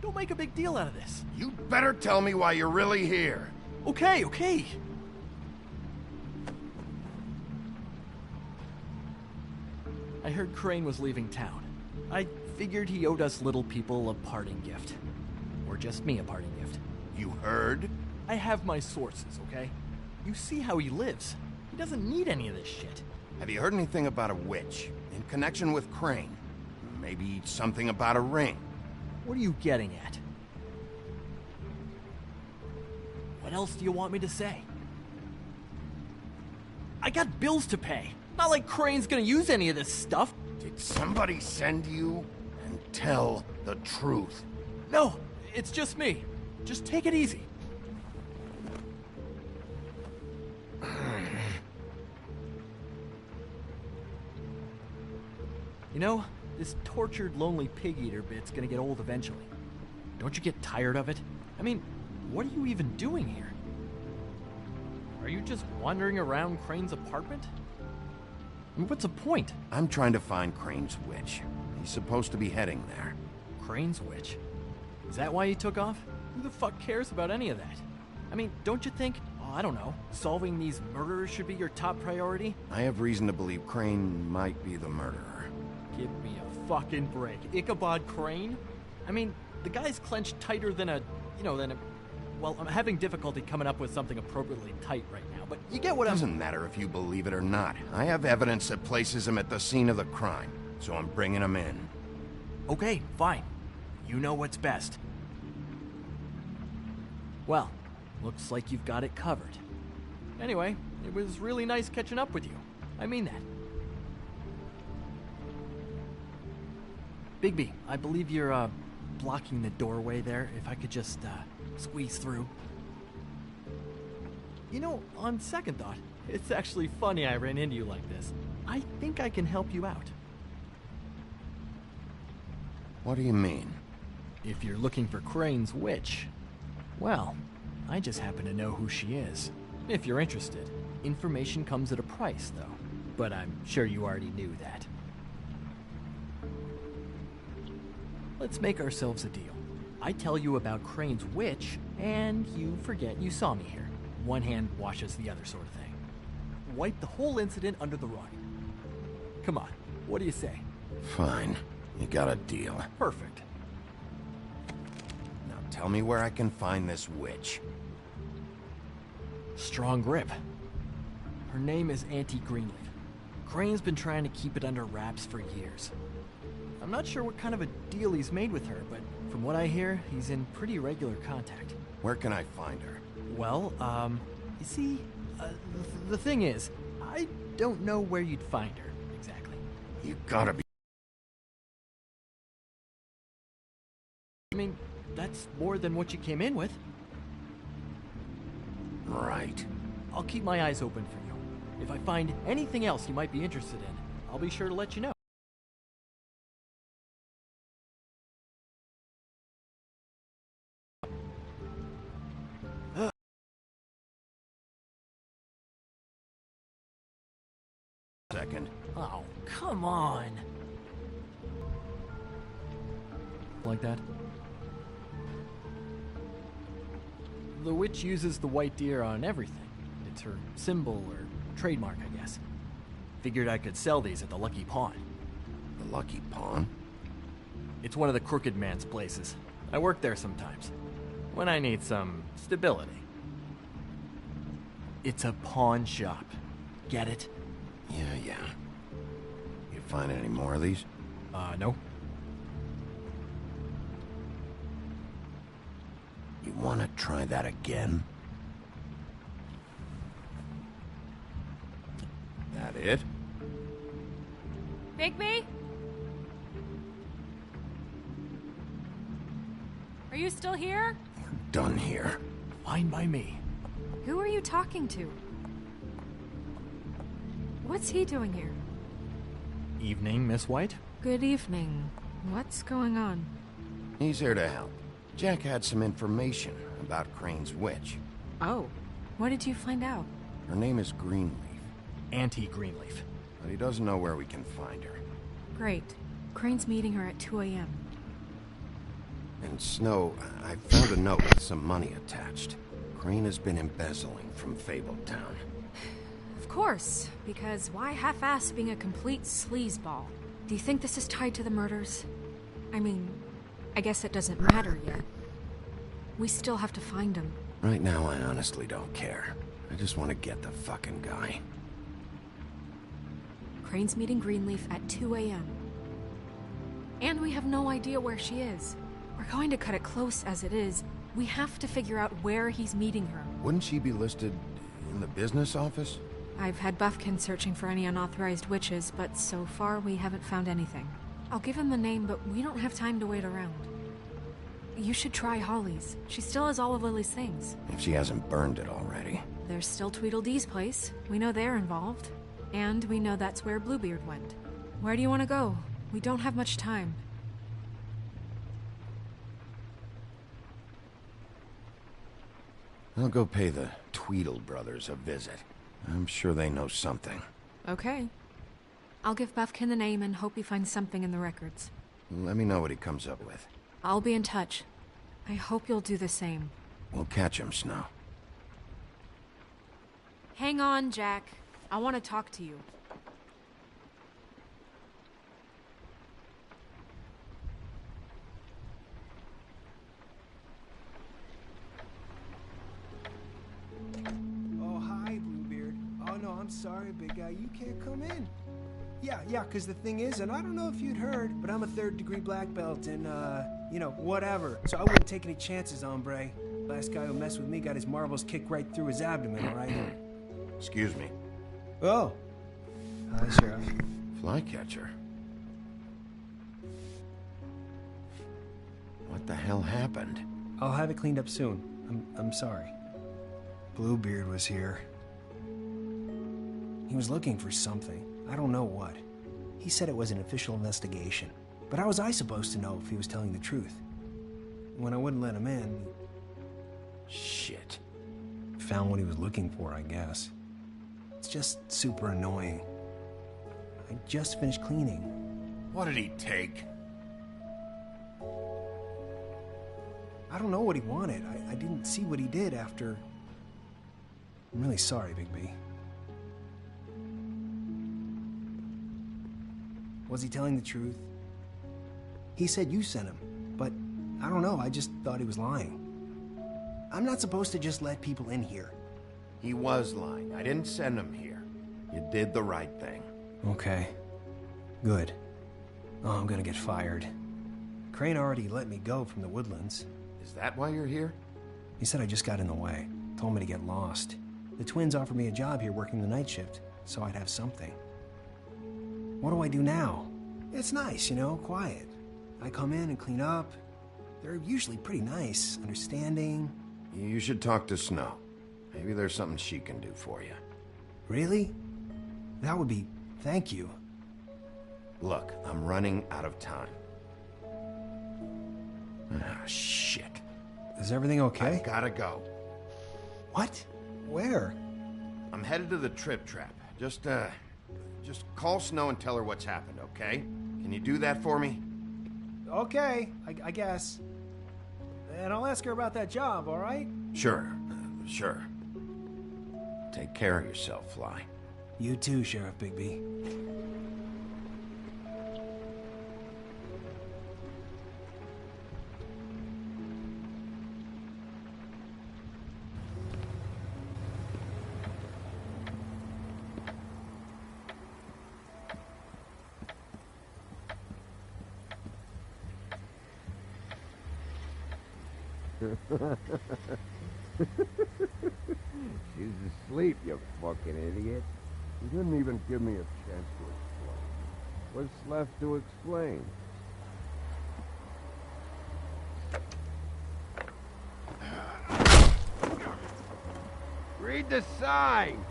Don't make a big deal out of this. You better tell me why you're really here. Okay. I heard Crane was leaving town. I figured he owed us little people a parting gift. Or just me a parting gift. You heard? I have my sources, okay? You see how he lives. He doesn't need any of this shit. Have you heard anything about a witch? In connection with Crane? Maybe something about a ring? What are you getting at? What else do you want me to say? I got bills to pay. Not like Crane's gonna use any of this stuff. Did somebody send you? And tell the truth. No, it's just me. Just take it easy. You know, this tortured, lonely pig-eater bit's gonna get old eventually. Don't you get tired of it? I mean, what are you even doing here? Are you just wandering around Crane's apartment? I mean, what's the point? I'm trying to find Crane's witch. He's supposed to be heading there. Crane's witch? Is that why he took off? Who the fuck cares about any of that? I mean, don't you think, I don't know, solving these murderers should be your top priority? I have reason to believe Crane might be the murderer. Give me a fucking break. Ichabod Crane? I mean, the guy's clenched tighter than a... Well, I'm having difficulty coming up with something appropriately tight right now, but you get what I'm... Doesn't matter if you believe it or not. I have evidence that places him at the scene of the crime, so I'm bringing him in. Okay, fine. You know what's best. Well, looks like you've got it covered. Anyway, it was really nice catching up with you. I mean that. Bigby, I believe you're, blocking the doorway there. If I could just, squeeze through. You know, on second thought, it's actually funny I ran into you like this. I think I can help you out. What do you mean? If you're looking for Crane's witch, well, I just happen to know who she is. If you're interested. Information comes at a price, though. But I'm sure you already knew that. Let's make ourselves a deal. I tell you about Crane's witch, and you forget you saw me here. One hand washes the other sort of thing. Wipe the whole incident under the rug. Come on, what do you say? Fine. You got a deal. Perfect. Tell me where I can find this witch. Strong grip. Her name is Auntie Greenleaf. Crane's been trying to keep it under wraps for years. I'm not sure what kind of a deal he's made with her, but from what I hear, he's in pretty regular contact. Where can I find her? Well, you see, the thing is, I don't know where you'd find her, exactly. You gotta be... I mean, that's more than what you came in with. Right. I'll keep my eyes open for you. If I find anything else you might be interested in, I'll be sure to let you know. Second. Oh, come on. Like that? The witch uses the white deer on everything. It's her symbol or trademark, I guess. Figured I could sell these at the Lucky Pawn. The Lucky Pawn? It's one of the crooked man's places. I work there sometimes, when I need some stability. It's a pawn shop. Get it? Yeah. You find any more of these? No. You wanna try that again? That it? Bigby? Are you still here? Done here. Fine by me. Who are you talking to? What's he doing here? Evening, Miss White. Good evening. What's going on? He's here to help. Jack had some information about Crane's witch. Oh, what did you find out? Her name is Greenleaf. Auntie Greenleaf. But he doesn't know where we can find her. Great. Crane's meeting her at 2 a.m. And Snow, I found a note with some money attached. Crane has been embezzling from Fabletown. Of course, because why half-ass being a complete sleazeball? Do you think this is tied to the murders? I mean, I guess it doesn't matter yet. We still have to find him. Right now, I honestly don't care. I just want to get the fucking guy. Crane's meeting Greenleaf at 2 a.m. And we have no idea where she is. We're going to cut it close as it is. We have to figure out where he's meeting her. Wouldn't she be listed in the business office? I've had Buffkin searching for any unauthorized witches, but so far we haven't found anything. I'll give him the name, but we don't have time to wait around. You should try Holly's. She still has all of Lily's things. If she hasn't burned it already. There's still Tweedledee's place. We know they're involved. And we know that's where Bluebeard went. Where do you want to go? We don't have much time. I'll go pay the Tweedle brothers a visit. I'm sure they know something. Okay. I'll give Buffkin the name and hope he finds something in the records. Let me know what he comes up with. I'll be in touch. I hope you'll do the same. We'll catch him, Snow. Hang on, Jack. I want to talk to you. Oh, hi, Bluebeard. Oh, no, I'm sorry, big guy. You can't come in. Yeah, because the thing is, and I don't know if you'd heard, but I'm a 3rd-degree black belt and, you know, whatever. So I wouldn't take any chances, hombre. Last guy who messed with me got his marbles kicked right through his abdomen, all right? Excuse me. Oh. Hi, Sheriff. Flycatcher. What the hell happened? I'll have it cleaned up soon. I'm sorry. Bluebeard was here. He was looking for something. I don't know what. He said it was an official investigation. But how was I supposed to know if he was telling the truth? When I wouldn't let him in... Shit. Found what he was looking for, I guess. It's just super annoying. I just finished cleaning. What did he take? I don't know what he wanted. I didn't see what he did after... I'm really sorry, Bigby. Was he telling the truth? He said you sent him, but I don't know, I just thought he was lying. I'm not supposed to just let people in here. He was lying. I didn't send him here. You did the right thing. Okay. Good. Oh, I'm gonna get fired. Crane already let me go from the Woodlands. Is that why you're here? He said I just got in the way. Told me to get lost. The twins offered me a job here working the night shift, so I'd have something. What do I do now? It's nice, you know, quiet. I come in and clean up. They're usually pretty nice, understanding. You should talk to Snow. Maybe there's something she can do for you. Really? That would be... thank you. Look, I'm running out of time. Ah, shit. Is everything okay? I gotta go. What? Where? I'm headed to the Trip Trap. Just call Snow and tell her what's happened, okay? Can you do that for me? Okay, I guess. And I'll ask her about that job, all right? Sure. Take care of yourself, Fly. You too, Sheriff Bigby. She's asleep, you fucking idiot. You didn't even give me a chance to explain. What's left to explain? Read the sign!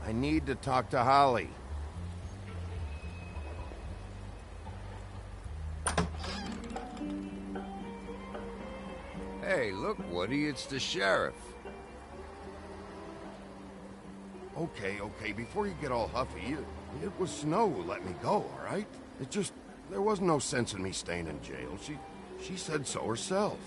I need to talk to Holly. Hey, look, Woody, it's the sheriff. Okay, before you get all huffy, it was Snow who let me go, all right? There was no sense in me staying in jail. She said so herself.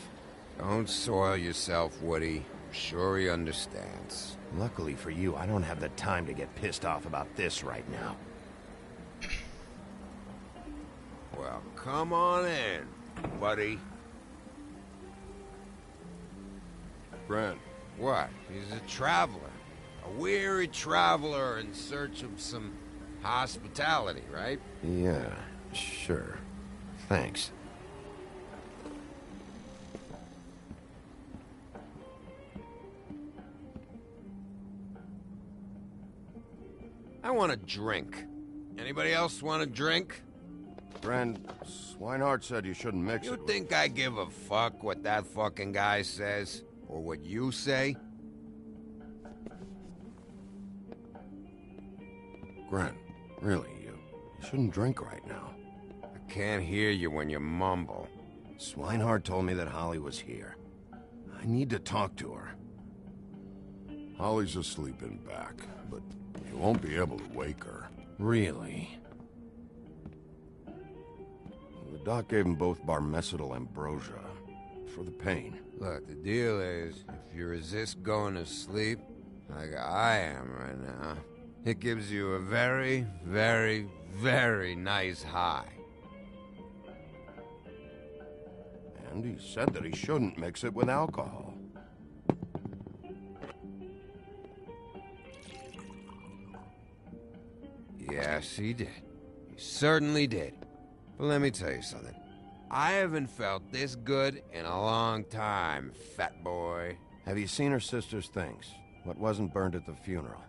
Don't soil yourself, Woody. I'm sure he understands. Luckily for you, I don't have the time to get pissed off about this right now. Well, come on in, buddy. Brent. What? He's a traveler. A weary traveler in search of some hospitality, right? Yeah, sure. Thanks. I want a drink. Anybody else want a drink? Friend, Swinehart said you shouldn't mix it. You think I give a fuck what that fucking guy says? Or what you say? Grant, really, you shouldn't drink right now. I can't hear you when you mumble. Swinehart told me that Holly was here. I need to talk to her. Holly's asleep in back, but you won't be able to wake her. Really? The doc gave them both Barmecidal ambrosia for the pain. Look, the deal is, if you resist going to sleep, like I am right now, it gives you a very, very, very nice high. And he said that he shouldn't mix it with alcohol. Yes, he did. He certainly did. But let me tell you something. I haven't felt this good in a long time, fat boy. Have you seen her sister's things? What wasn't burned at the funeral?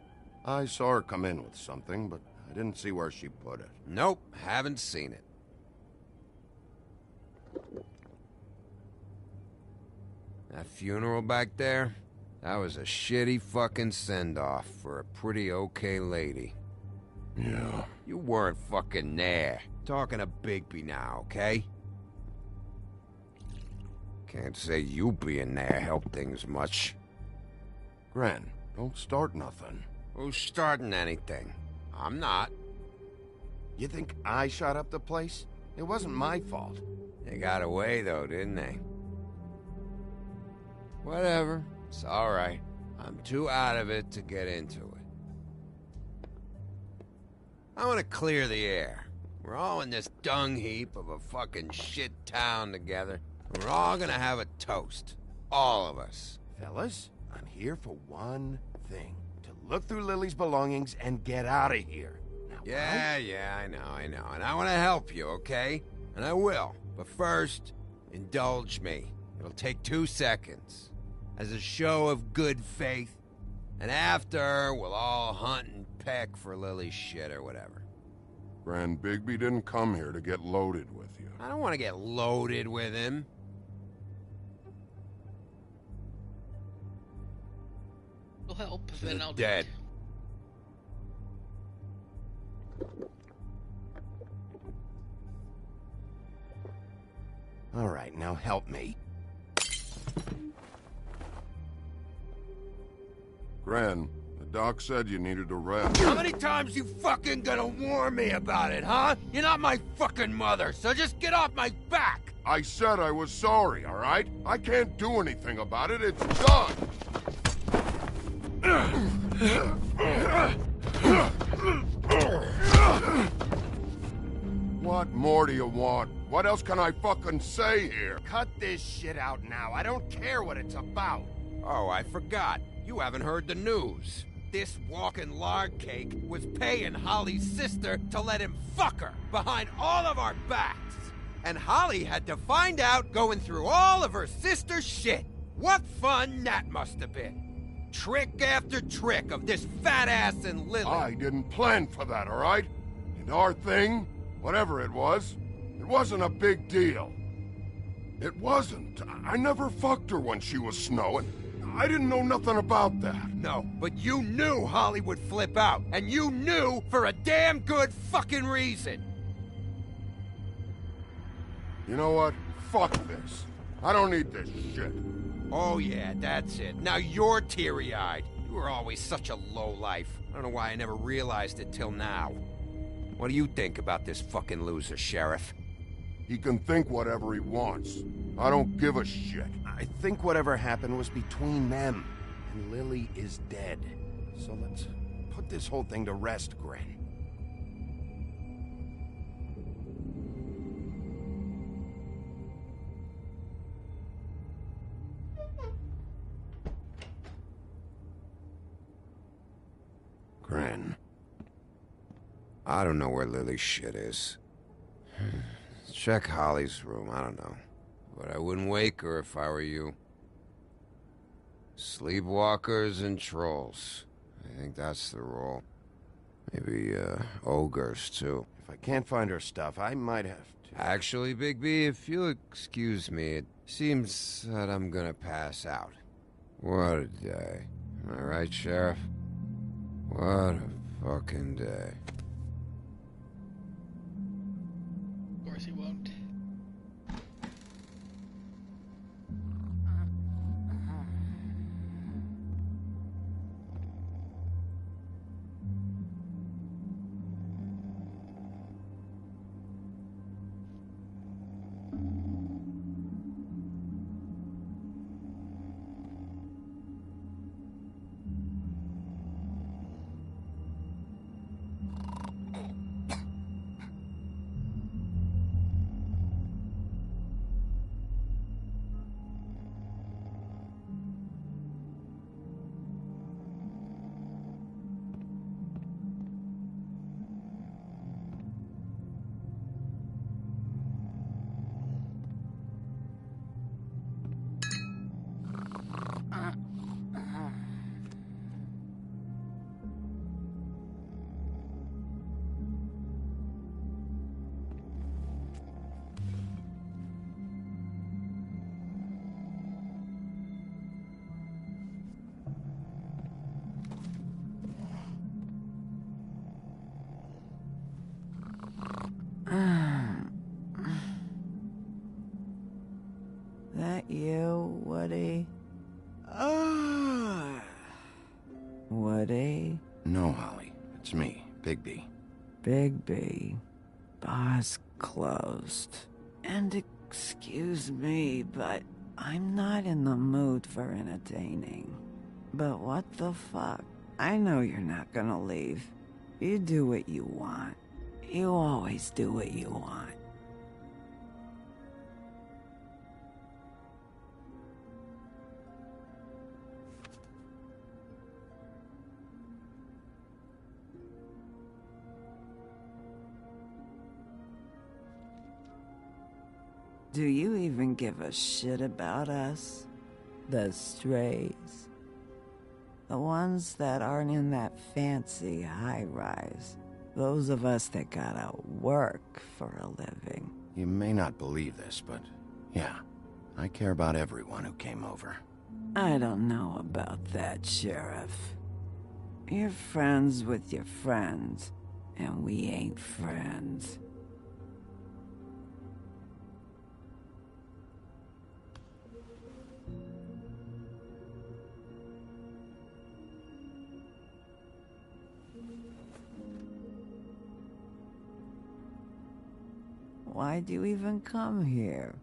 I saw her come in with something, but I didn't see where she put it. Nope, haven't seen it. That funeral back there? That was a shitty fucking send-off for a pretty okay lady. Yeah. You weren't fucking there. Talking to Bigby now, okay? Can't say you being there helped things much. Gren, don't start nothing. Who's starting anything? I'm not. You think I shot up the place? It wasn't my fault. They got away, though, didn't they? Whatever. It's alright. I'm too out of it to get into it. I want to clear the air. We're all in this dung heap of a fucking shit town together. We're all gonna have a toast. All of us. Fellas, I'm here for one thing. To look through Lily's belongings and get out of here. Now, Yeah, I know. And I want to help you, okay? And I will. But first, indulge me. It'll take 2 seconds. As a show of good faith. And after, we'll all hunt and peck for Lily's shit or whatever. Grand Bigby didn't come here to get loaded with you. I don't want to get loaded with him. Will help, then I'll dead. All right, now help me. Gran, the doc said you needed a rest. How many times you fucking gonna warn me about it, huh? You're not my fucking mother, so just get off my back! I said I was sorry, all right? I can't do anything about it. It's done! What more do you want? What else can I fucking say here? Cut this shit out now. I don't care what it's about. Oh, I forgot. You haven't heard the news. This walking lard cake was paying Holly's sister to let him fuck her behind all of our backs. And Holly had to find out going through all of her sister's shit. What fun that must have been. Trick after trick of this fat ass and Lily. I didn't plan for that, all right? And our thing, whatever it wasn't a big deal. It wasn't. I never fucked her when she was snowing. I didn't know nothing about that. No, but you knew Holly would flip out. And you knew for a damn good fucking reason. You know what? Fuck this. I don't need this shit. Oh yeah, that's it. Now you're teary-eyed. You were always such a lowlife. I don't know why I never realized it till now. What do you think about this fucking loser, Sheriff? He can think whatever he wants. I don't give a shit. I think whatever happened was between them. And Lily is dead. So let's put this whole thing to rest, Gren. Gren. I don't know where Lily's shit is. Check Holly's room, I don't know. But I wouldn't wake her if I were you. Sleepwalkers and trolls. I think that's the rule. Maybe, ogres, too. If I can't find her stuff, I might have to... Actually, Bigby, if you'll excuse me, it seems that I'm gonna pass out. What a day. Am I right, Sheriff? What a fucking day. Of course he won't. That you, Woody? Woody? No, Holly. It's me, Bigby. Bigby. Bar's closed. And excuse me, but I'm not in the mood for entertaining. But what the fuck? I know you're not gonna leave. You do what you want. You always do what you want. Do you even give a shit about us? The strays? The ones that aren't in that fancy high-rise. Those of us that gotta work for a living. You may not believe this, but yeah, I care about everyone who came over. I don't know about that, Sheriff. You're friends with your friends, and we ain't friends. Why'd you even come here?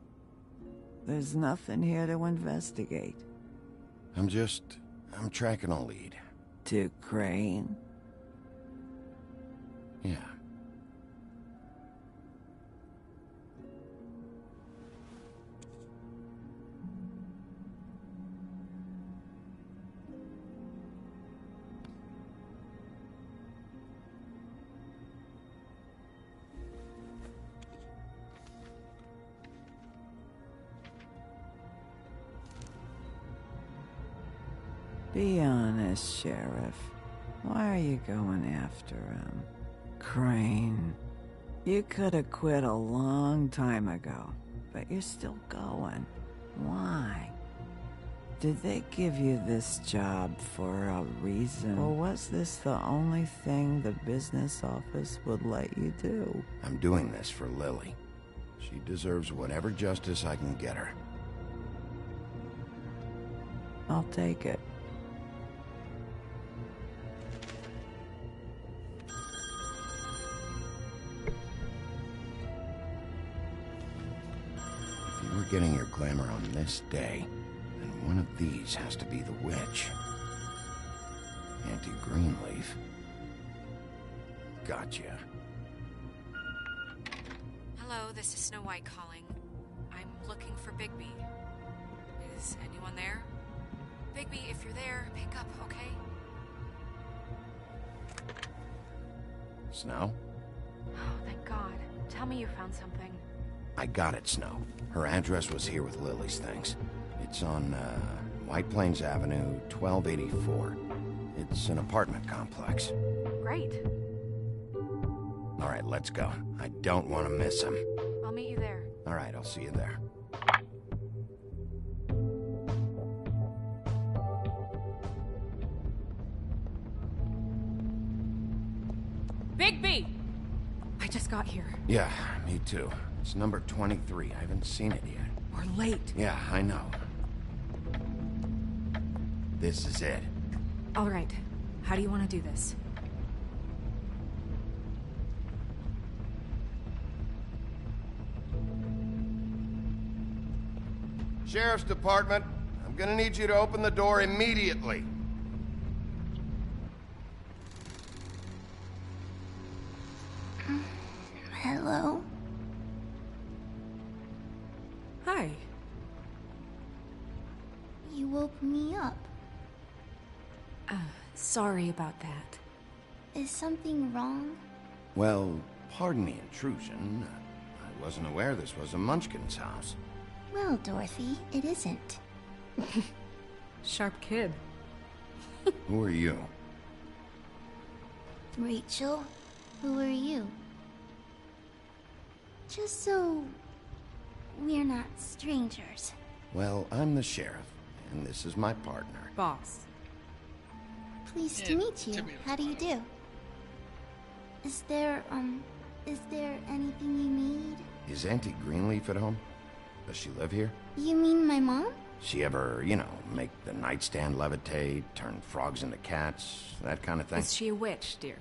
There's nothing here to investigate. I'm tracking a lead. To Crane? Yeah. Be honest, Sheriff. Why are you going after him? Crane. You could have quit a long time ago, but you're still going. Why? Did they give you this job for a reason? Or was this the only thing the business office would let you do? I'm doing this for Lily. She deserves whatever justice I can get her. I'll take it. If you were getting your glamour on this day, then one of these has to be the witch. Auntie Greenleaf. Gotcha. Hello, this is Snow White calling. I'm looking for Bigby. Is anyone there? Bigby, if you're there, pick up, okay? Snow? Oh, thank God. Tell me you found something. I got it, Snow. Her address was here with Lily's things. It's on, White Plains Avenue, 1284. It's an apartment complex. Great. All right, let's go. I don't want to miss him. I'll meet you there. All right, I'll see you there. Bigby! I just got here. Yeah, me too. It's number 23. I haven't seen it yet. We're late. Yeah, I know. This is it. All right. How do you want to do this? Sheriff's Department, I'm gonna need you to open the door immediately. Hello? Hi. You woke me up. Sorry about that. Is something wrong? Well, pardon the intrusion. I wasn't aware this was a Munchkin's house. Well, Dorothy, it isn't. Sharp kid. Who are you? Rachel, who are you? Just so we're not strangers. Well, I'm the sheriff, and this is my partner. Boss. Pleased to meet you. How do you do? Is there anything you need? Is Auntie Greenleaf at home? Does she live here? You mean my mom? She ever, make the nightstand levitate, turn frogs into cats, that kind of thing? Is she a witch, dear?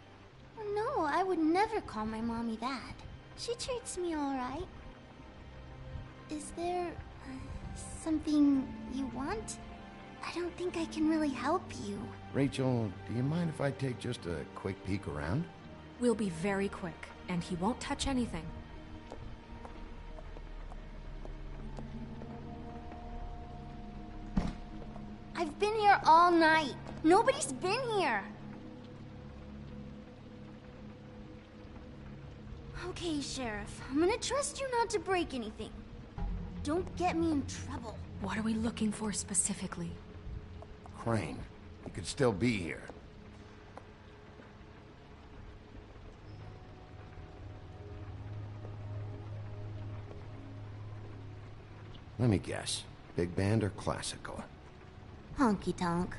No, I would never call my mommy that. She treats me all right. Is there something you want? I don't think I can really help you. Rachel, do you mind if I take just a quick peek around? We'll be very quick, and he won't touch anything. I've been here all night. Nobody's been here. Okay, Sheriff. I'm gonna trust you not to break anything. Don't get me in trouble. What are we looking for specifically? Crane. He could still be here. Let me guess. Big band or classical? Honky tonk.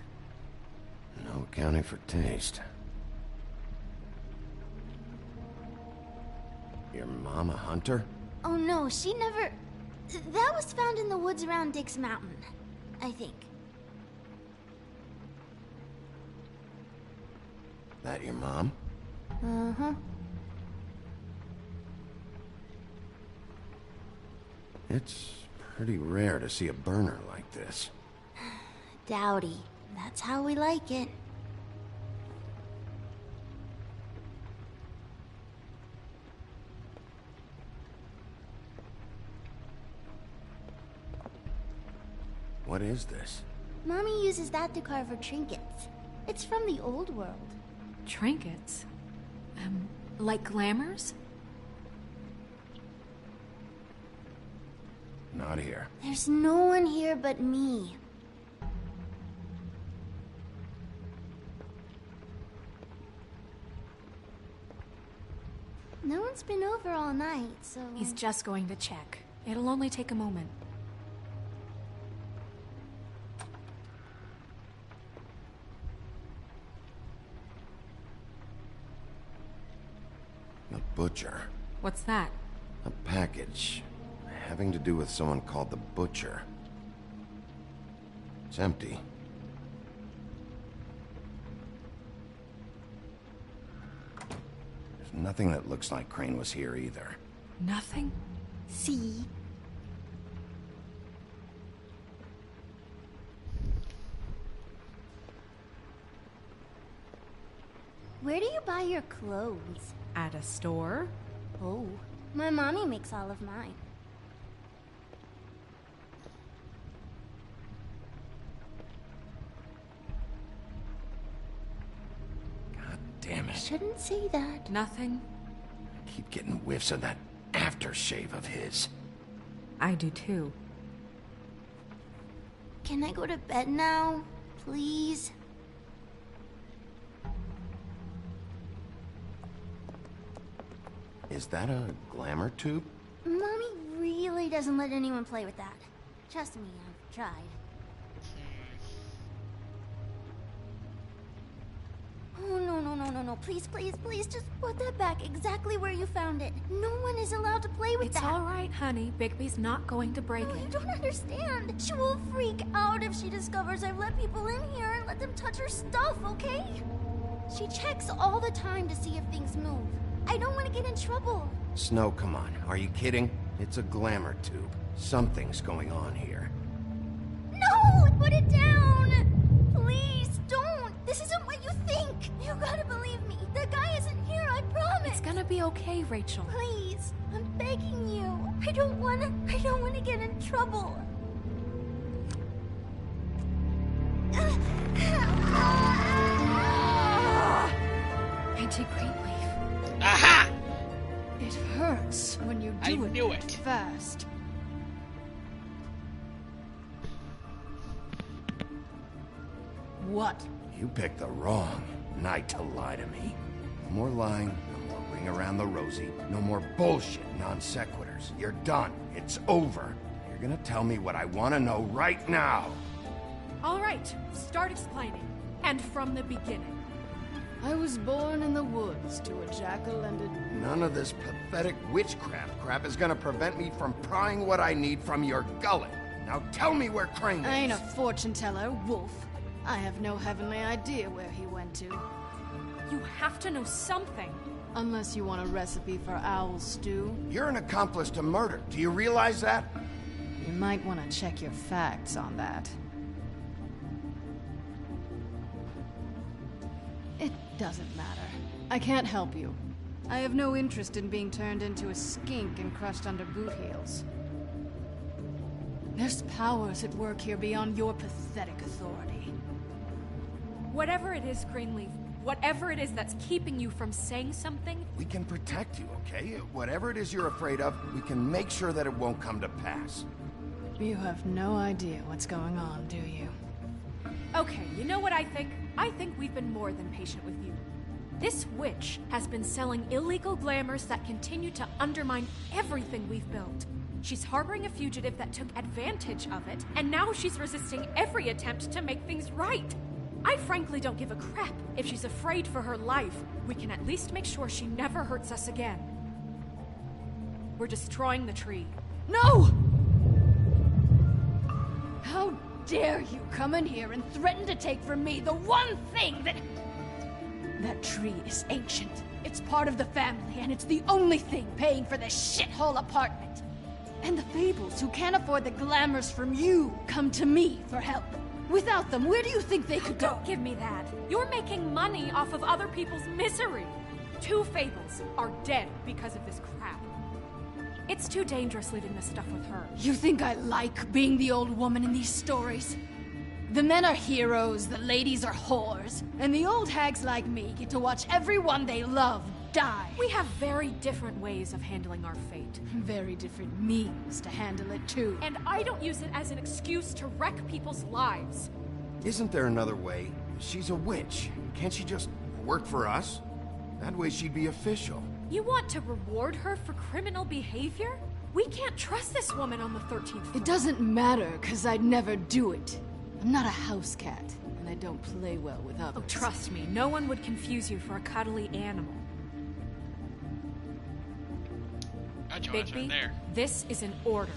No accounting for taste. Your mom a hunter? Oh no, she never... That was found in the woods around Dick's Mountain, I think. That your mom? Uh-huh. It's pretty rare to see a burner like this. Dowdy. That's how we like it. What is this? Mommy uses that to carve her trinkets. It's from the old world. Trinkets? Like glamours? Not here. There's no one here but me. No one's been over all night, so... He's just going to check. It'll only take a moment. The Butcher. What's that? A package. Having to do with someone called the Butcher. It's empty. There's nothing that looks like Crane was here either. Nothing? See? Where do you buy your clothes? At a store? Oh, my mommy makes all of mine. God damn it. Shouldn't say that. Nothing? I keep getting whiffs of that aftershave of his. I do too. Can I go to bed now? Please? Is that a glamour tube? Mommy really doesn't let anyone play with that. Trust me, I've tried. Oh, no. Please, just put that back exactly where you found it. No one is allowed to play with that. It's all right, honey. Bigby's not going to break No, it. you don't understand. She will freak out if she discovers I've let people in here and let them touch her stuff, okay? She checks all the time to see if things move. I don't want to get in trouble. Snow, come on. Are you kidding? It's a glamour tube. Something's going on here. No! Put it down! Please, don't! This isn't what you think! You gotta believe me. The guy isn't here, I promise! It's gonna be okay, Rachel. Please, I'm begging you. I don't wanna get in trouble. Auntie Greenleaf. Aha! It hurts when you do I knew it it. fast. What? You picked the wrong night to lie to me. No more lying, no more ring around the rosy, no more bullshit non sequiturs. You're done. It's over. You're gonna tell me what I want to know right now. All right, start explaining. And from the beginning. I was born in the woods to a jackal and a... None of this pathetic witchcraft crap is gonna prevent me from prying what I need from your gullet. Now tell me where Crane is. I ain't a fortune teller, Wolf. I have no heavenly idea where he went to. You have to know something. Unless you want a recipe for owl stew. You're an accomplice to murder. Do you realize that? You might want to check your facts on that. It doesn't matter. I can't help you. I have no interest in being turned into a skink and crushed under boot heels. There's powers at work here beyond your pathetic authority. Whatever it is, Greenleaf, whatever it is that's keeping you from saying something... We can protect you, okay? Whatever it is you're afraid of, we can make sure that it won't come to pass. You have no idea what's going on, do you? Okay, you know what I think? I think we've been more than patient with you. This witch has been selling illegal glamours that continue to undermine everything we've built. She's harboring a fugitive that took advantage of it, and now she's resisting every attempt to make things right. I frankly don't give a crap if she's afraid for her life. We can at least make sure she never hurts us again. We're destroying the tree. No! How dare you come in here and threaten to take from me the one thing that... That tree is ancient. It's part of the family, and it's the only thing paying for this shithole apartment. And the Fables, who can't afford the glamours from you, come to me for help. Without them, where do you think they could go? Don't give me that. You're making money off of other people's misery. 2 Fables are dead because of this crap. It's too dangerous leaving this stuff with her. You think I like being the old woman in these stories? The men are heroes, the ladies are whores, and the old hags like me get to watch everyone they love die. We have very different ways of handling our fate. Very different means to handle it, too. And I don't use it as an excuse to wreck people's lives. Isn't there another way? She's a witch. Can't she just work for us? That way she'd be official. You want to reward her for criminal behavior? We can't trust this woman on the 13th floor. It doesn't matter, because I'd never do it. I'm not a house cat, and I don't play well with others. Oh, trust me, no one would confuse you for a cuddly animal. Bigby, there. This is an order.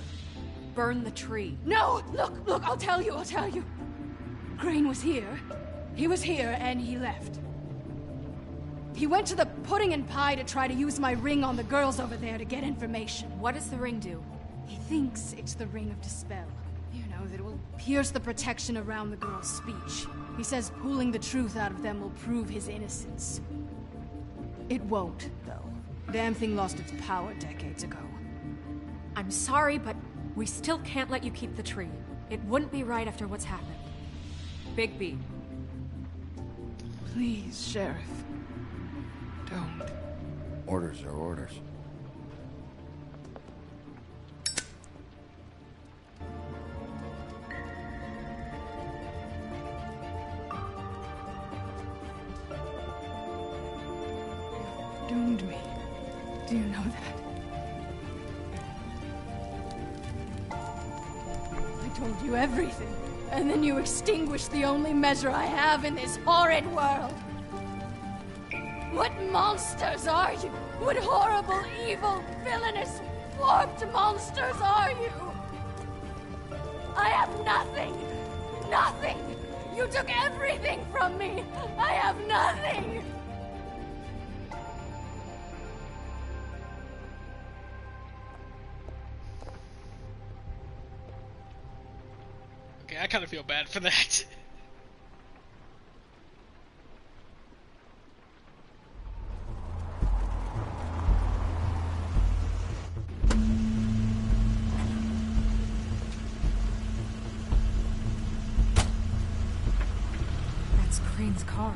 Burn the tree. No! Look, I'll tell you. Crane was here. He was here, and he left. He went to the pudding and pie to try to use my ring on the girls over there to get information. What does the ring do? He thinks it's the Ring of Dispel. You know, that it will pierce the protection around the girls' speech. He says pulling the truth out of them will prove his innocence. It won't, though. Damn thing lost its power decades ago. I'm sorry, but we still can't let you keep the tree. It wouldn't be right after what's happened. Bigby. Please, Sheriff. Don't. Orders are orders. Doomed me. Do you know that? I told you everything, and then you extinguished the only measure I have in this horrid world. What monsters are you? What horrible, evil, villainous, warped monsters are you? I have nothing! Nothing! You took everything from me! I have nothing! Okay, I kind of feel bad for that. That's Crane's car.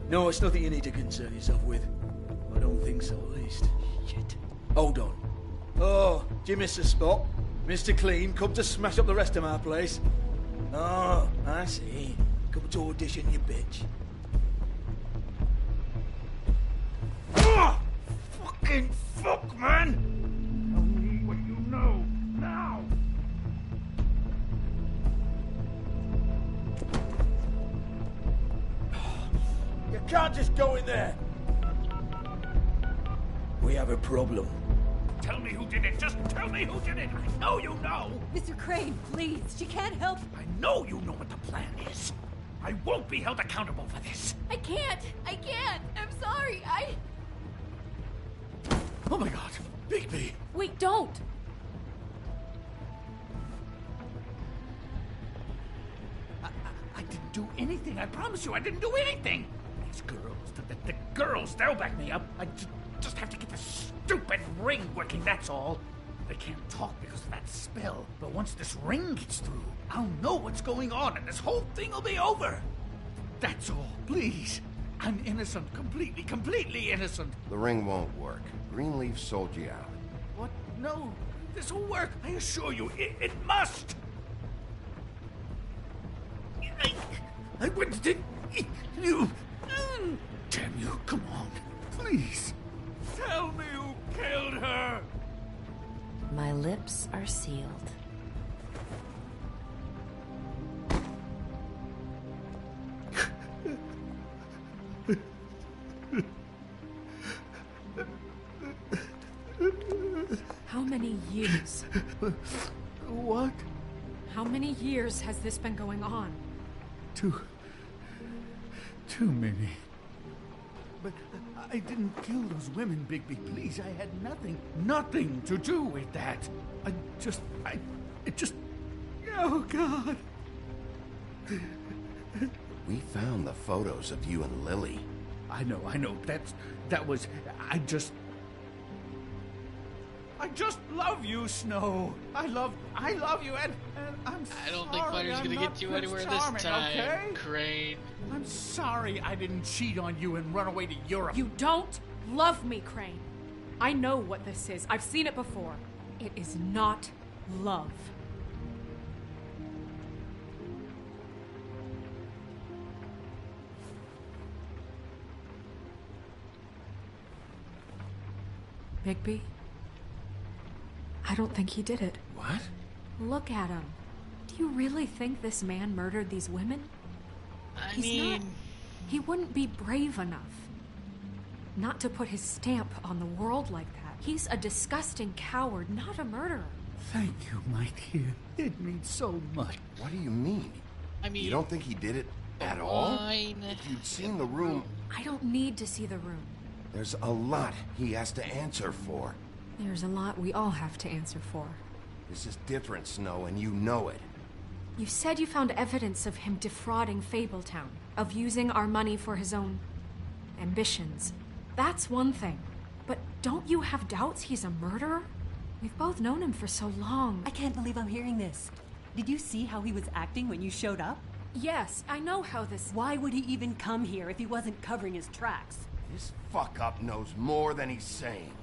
No, it's nothing you need to concern yourself with. I don't think so, at least. Shit. Hold on. Oh, do you miss the spot? Mr. Clean, come to smash up the rest of my place. Oh, I see. Come to audition, you bitch. Oh, fucking fuck, man! Tell me what you know, now! You can't just go in there! We have a problem. Tell me who did it. Just tell me who did it. I know you know. Mr. Crane, please. She can't help. I know you know what the plan is. I won't be held accountable for this. I can't. I'm sorry. Oh my god. Bigby. Wait, don't. I didn't do anything. I promise you, I didn't do anything. These girls, the girls, they'll back me up. I just have to get this stupid ring working, that's all. They can't talk because of that spell. But once this ring gets through, I'll know what's going on and this whole thing will be over. That's all, please. I'm innocent, completely innocent. The ring won't work. Greenleaf sold you out. What? No, this will work. I assure you, it must. I wouldn't do you. Damn you, come on. Please. Tell me who killed her. My lips are sealed. How many years? What? How many years has this been going on? Too many. But I didn't kill those women, Bigby. Please, I had nothing to do with that. It just... Oh, God. We found the photos of you and Lily. I know. That was... I just love you, Snow. I love you, and I'm sorry. I don't think Fighter's gonna get you anywhere this time, okay? Crane. I'm sorry I didn't cheat on you and run away to Europe. You don't love me, Crane. I know what this is. I've seen it before. It is not love. Bigby? I don't think he did it. What? Look at him. Do you really think this man murdered these women? He wouldn't be brave enough. Not to put his stamp on the world like that. He's a disgusting coward, not a murderer. Thank you, my dear. It means so much. What do you mean? You don't think he did it at all? If you'd seen the room... I don't need to see the room. There's a lot he has to answer for. There's a lot we all have to answer for. This is different, Snow, and you know it. You said you found evidence of him defrauding Fabletown, of using our money for his own ambitions. That's one thing. But don't you have doubts he's a murderer? We've both known him for so long. I can't believe I'm hearing this. Did you see how he was acting when you showed up? Yes, I know how this... Why would he even come here if he wasn't covering his tracks? This fuck-up knows more than he's saying.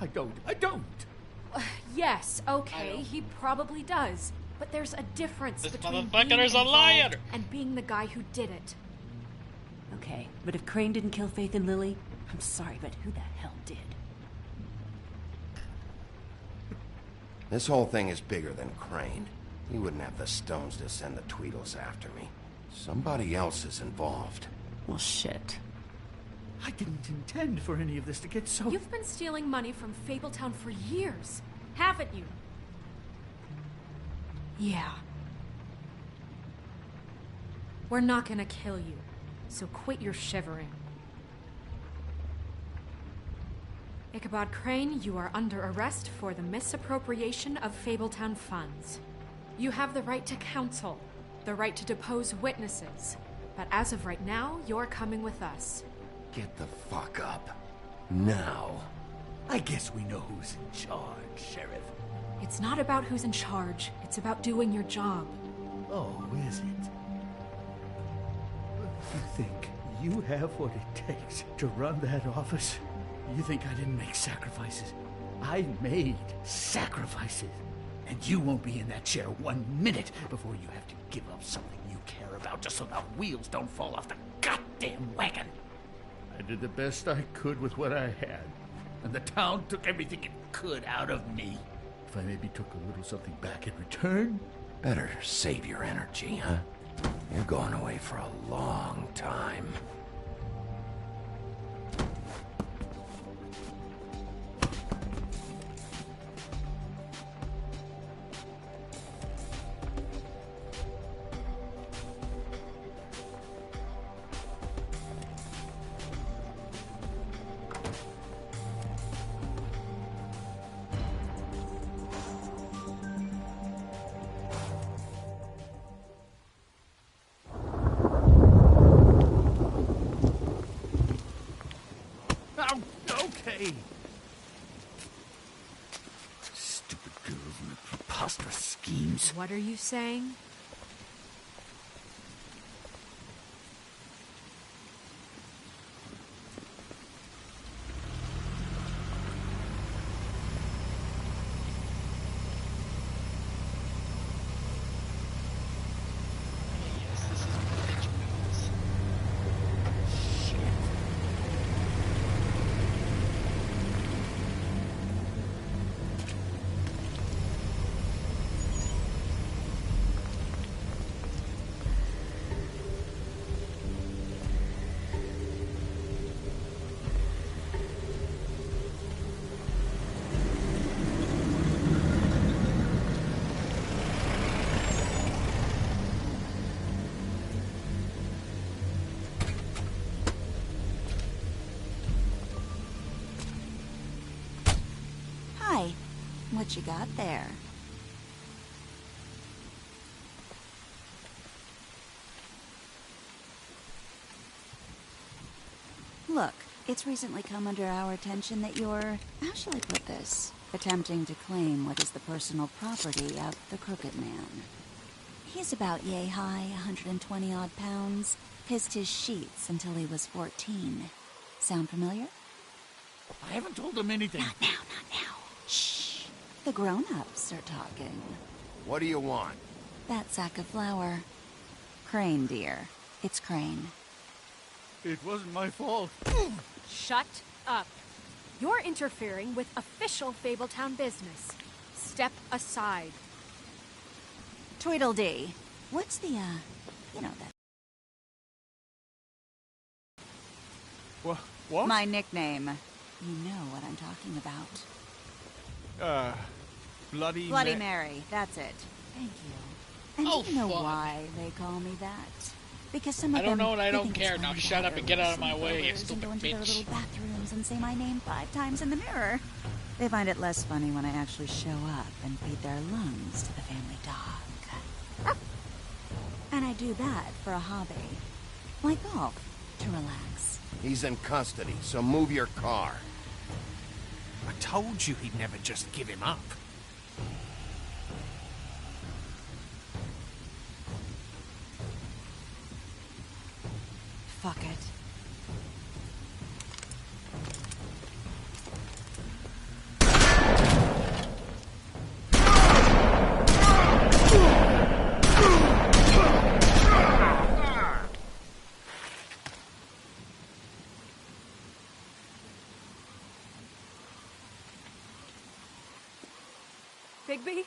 I don't. Yes, okay, he probably does. But there's a difference between being motherfucker is a liar involved and being the guy who did it. Okay, but if Crane didn't kill Faith and Lily, I'm sorry, but who the hell did? This whole thing is bigger than Crane. He wouldn't have the stones to send the Tweedles after me. Somebody else is involved. Well, shit. I didn't intend for any of this to get so... You've been stealing money from Fabletown for years, haven't you? Yeah. We're not gonna kill you, so quit your shivering. Ichabod Crane, you are under arrest for the misappropriation of Fabletown funds. You have the right to counsel, the right to depose witnesses, but as of right now, you're coming with us. Get the fuck up. Now. I guess we know who's in charge, Sheriff. It's not about who's in charge. It's about doing your job. Oh, is it? You think you have what it takes to run that office? You think I didn't make sacrifices? I made sacrifices. And you won't be in that chair 1 minute before you have to give up something you care about just so the wheels don't fall off the goddamn wagon. I did the best I could with what I had. And the town took everything it could out of me. If I maybe took a little something back in return... Better save your energy, huh? You're going away for a long time. preposterous schemes. What are you saying? Hi. What you got there? Look, it's recently come under our attention that you're, how shall I put this, attempting to claim what is the personal property of the Crooked Man. He's about yay high, 120 odd pounds, pissed his sheets until he was 14. Sound familiar? I haven't told him anything. Not now, not now. Shh. The grown-ups are talking. What do you want? That sack of flour. Crane, dear. It's Crane. It wasn't my fault. Shut up. You're interfering with official Fabletown business. Step aside. Tweedledee. What's the, you know that... What? My nickname. You know what I'm talking about. Bloody Mary. That's it. Thank you. And do you know why they call me that? Because some of them... I don't know and I don't think it's care. funny Now to shut have up and their get out of my little way, you sleepovers stupid and go into their bitch. little bathrooms and say my name 5 times in the mirror. They find it less funny when I actually show up and feed their lungs to the family dog. And I do that for a hobby. Like golf, to relax. He's in custody, so move your car. I told you he'd never just give him up. Fuck it. Bigby?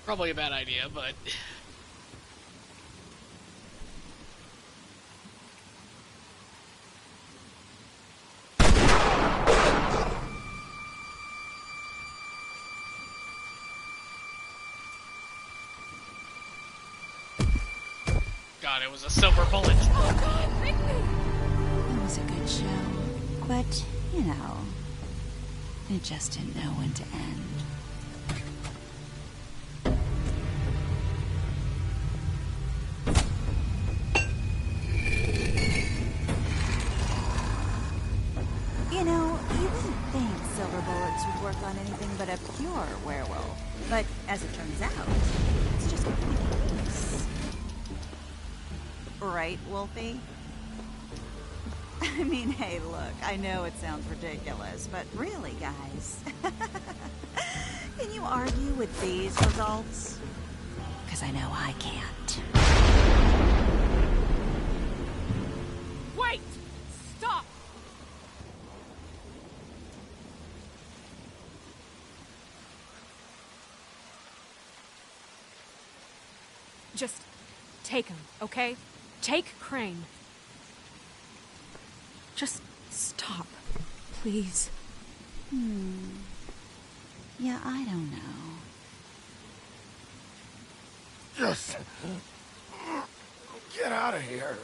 Probably a bad idea, but... God, it was a silver bullet. Oh God, pick me! It was a good show. But, you know, it just didn't know when to end. You know, you wouldn't think silver bullets would work on anything but a pure werewolf. But as it turns out, it's just not the case. Right, Wolfie? I mean, hey, look, I know it sounds ridiculous, but really, guys, can you argue with these results? Because I know I can't. Wait! Stop! Just take him, okay? Take Crane. Just stop, please. Yeah, I don't know. Just get out of here.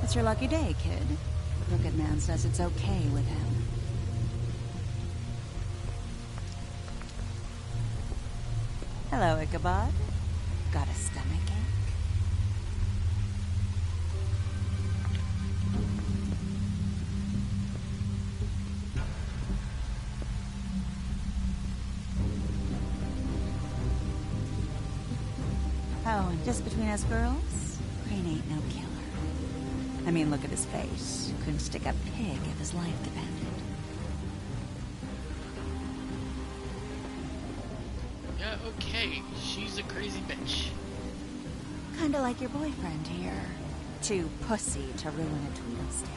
It's your lucky day, kid. The Crooked Man says it's okay with him. Hello, Ichabod. Got a stomachache? Oh, and just between us girls, Crane ain't no killer. I mean, look at his face. Couldn't stick a pig if his life depended. Yeah, okay. She's a crazy bitch. Kinda like your boyfriend here. Too pussy to ruin a Tweedle's day.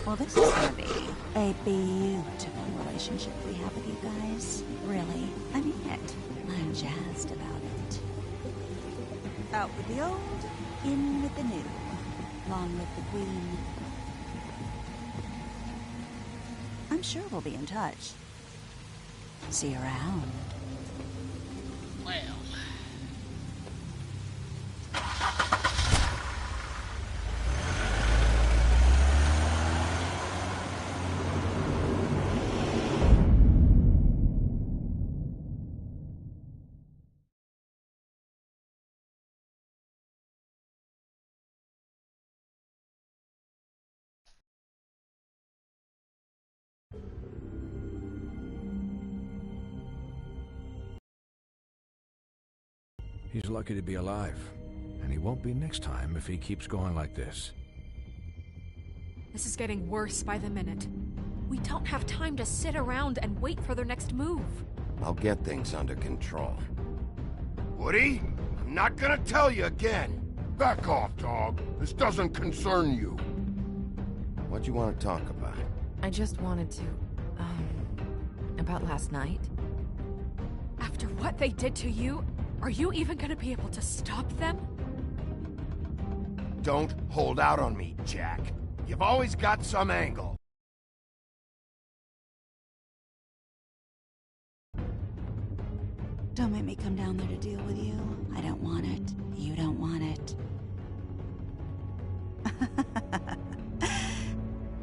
Well, this is gonna be a beautiful relationship we have with you guys. Really, I mean it. I'm jazzed about it. Out with the old, in with the new. Long with the queen. I'm sure we'll be in touch. See you around. Well. He's lucky to be alive, and he won't be next time if he keeps going like this. This is getting worse by the minute. We don't have time to sit around and wait for their next move. I'll get things under control. Woody, I'm not gonna tell you again. Back off, dog. This doesn't concern you. What do you want to talk about? I just wanted to, about last night. After what they did to you, are you even gonna be able to stop them? Don't hold out on me, Jack. You've always got some angle. Don't make me come down there to deal with you. I don't want it. You don't want it.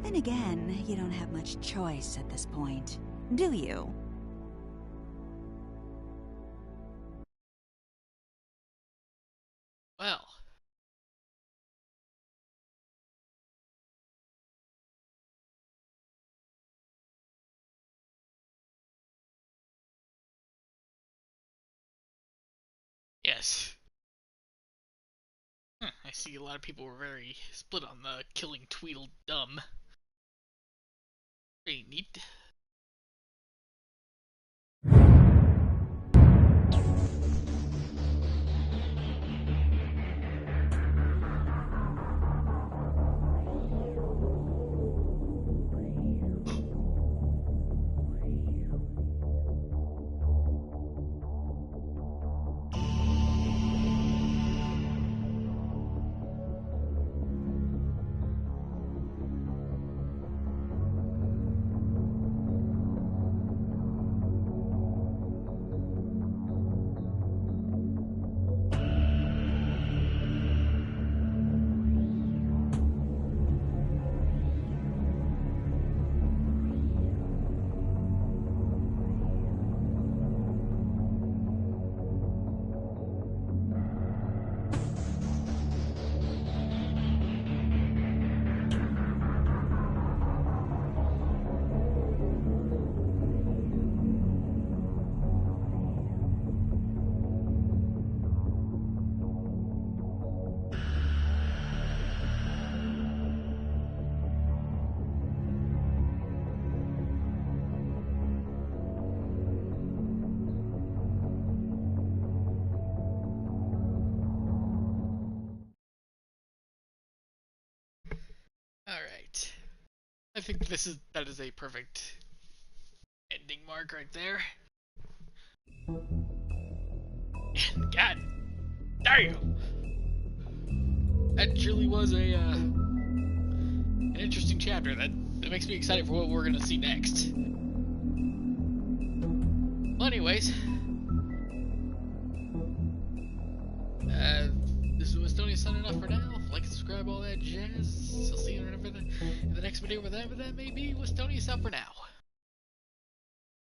Then again, you don't have much choice at this point, do you? Well. Yes. I see a lot of people were very split on the killing Tweedledum. Pretty neat. I think that is a perfect ending mark right there. And God damn, that truly was an interesting chapter. That makes me excited for what we're gonna see next. Well, anyways, this is Westonia signing off for now. Like, subscribe, all that jazz. I'll see you in the next video, whatever that may be. Westonia's out for now.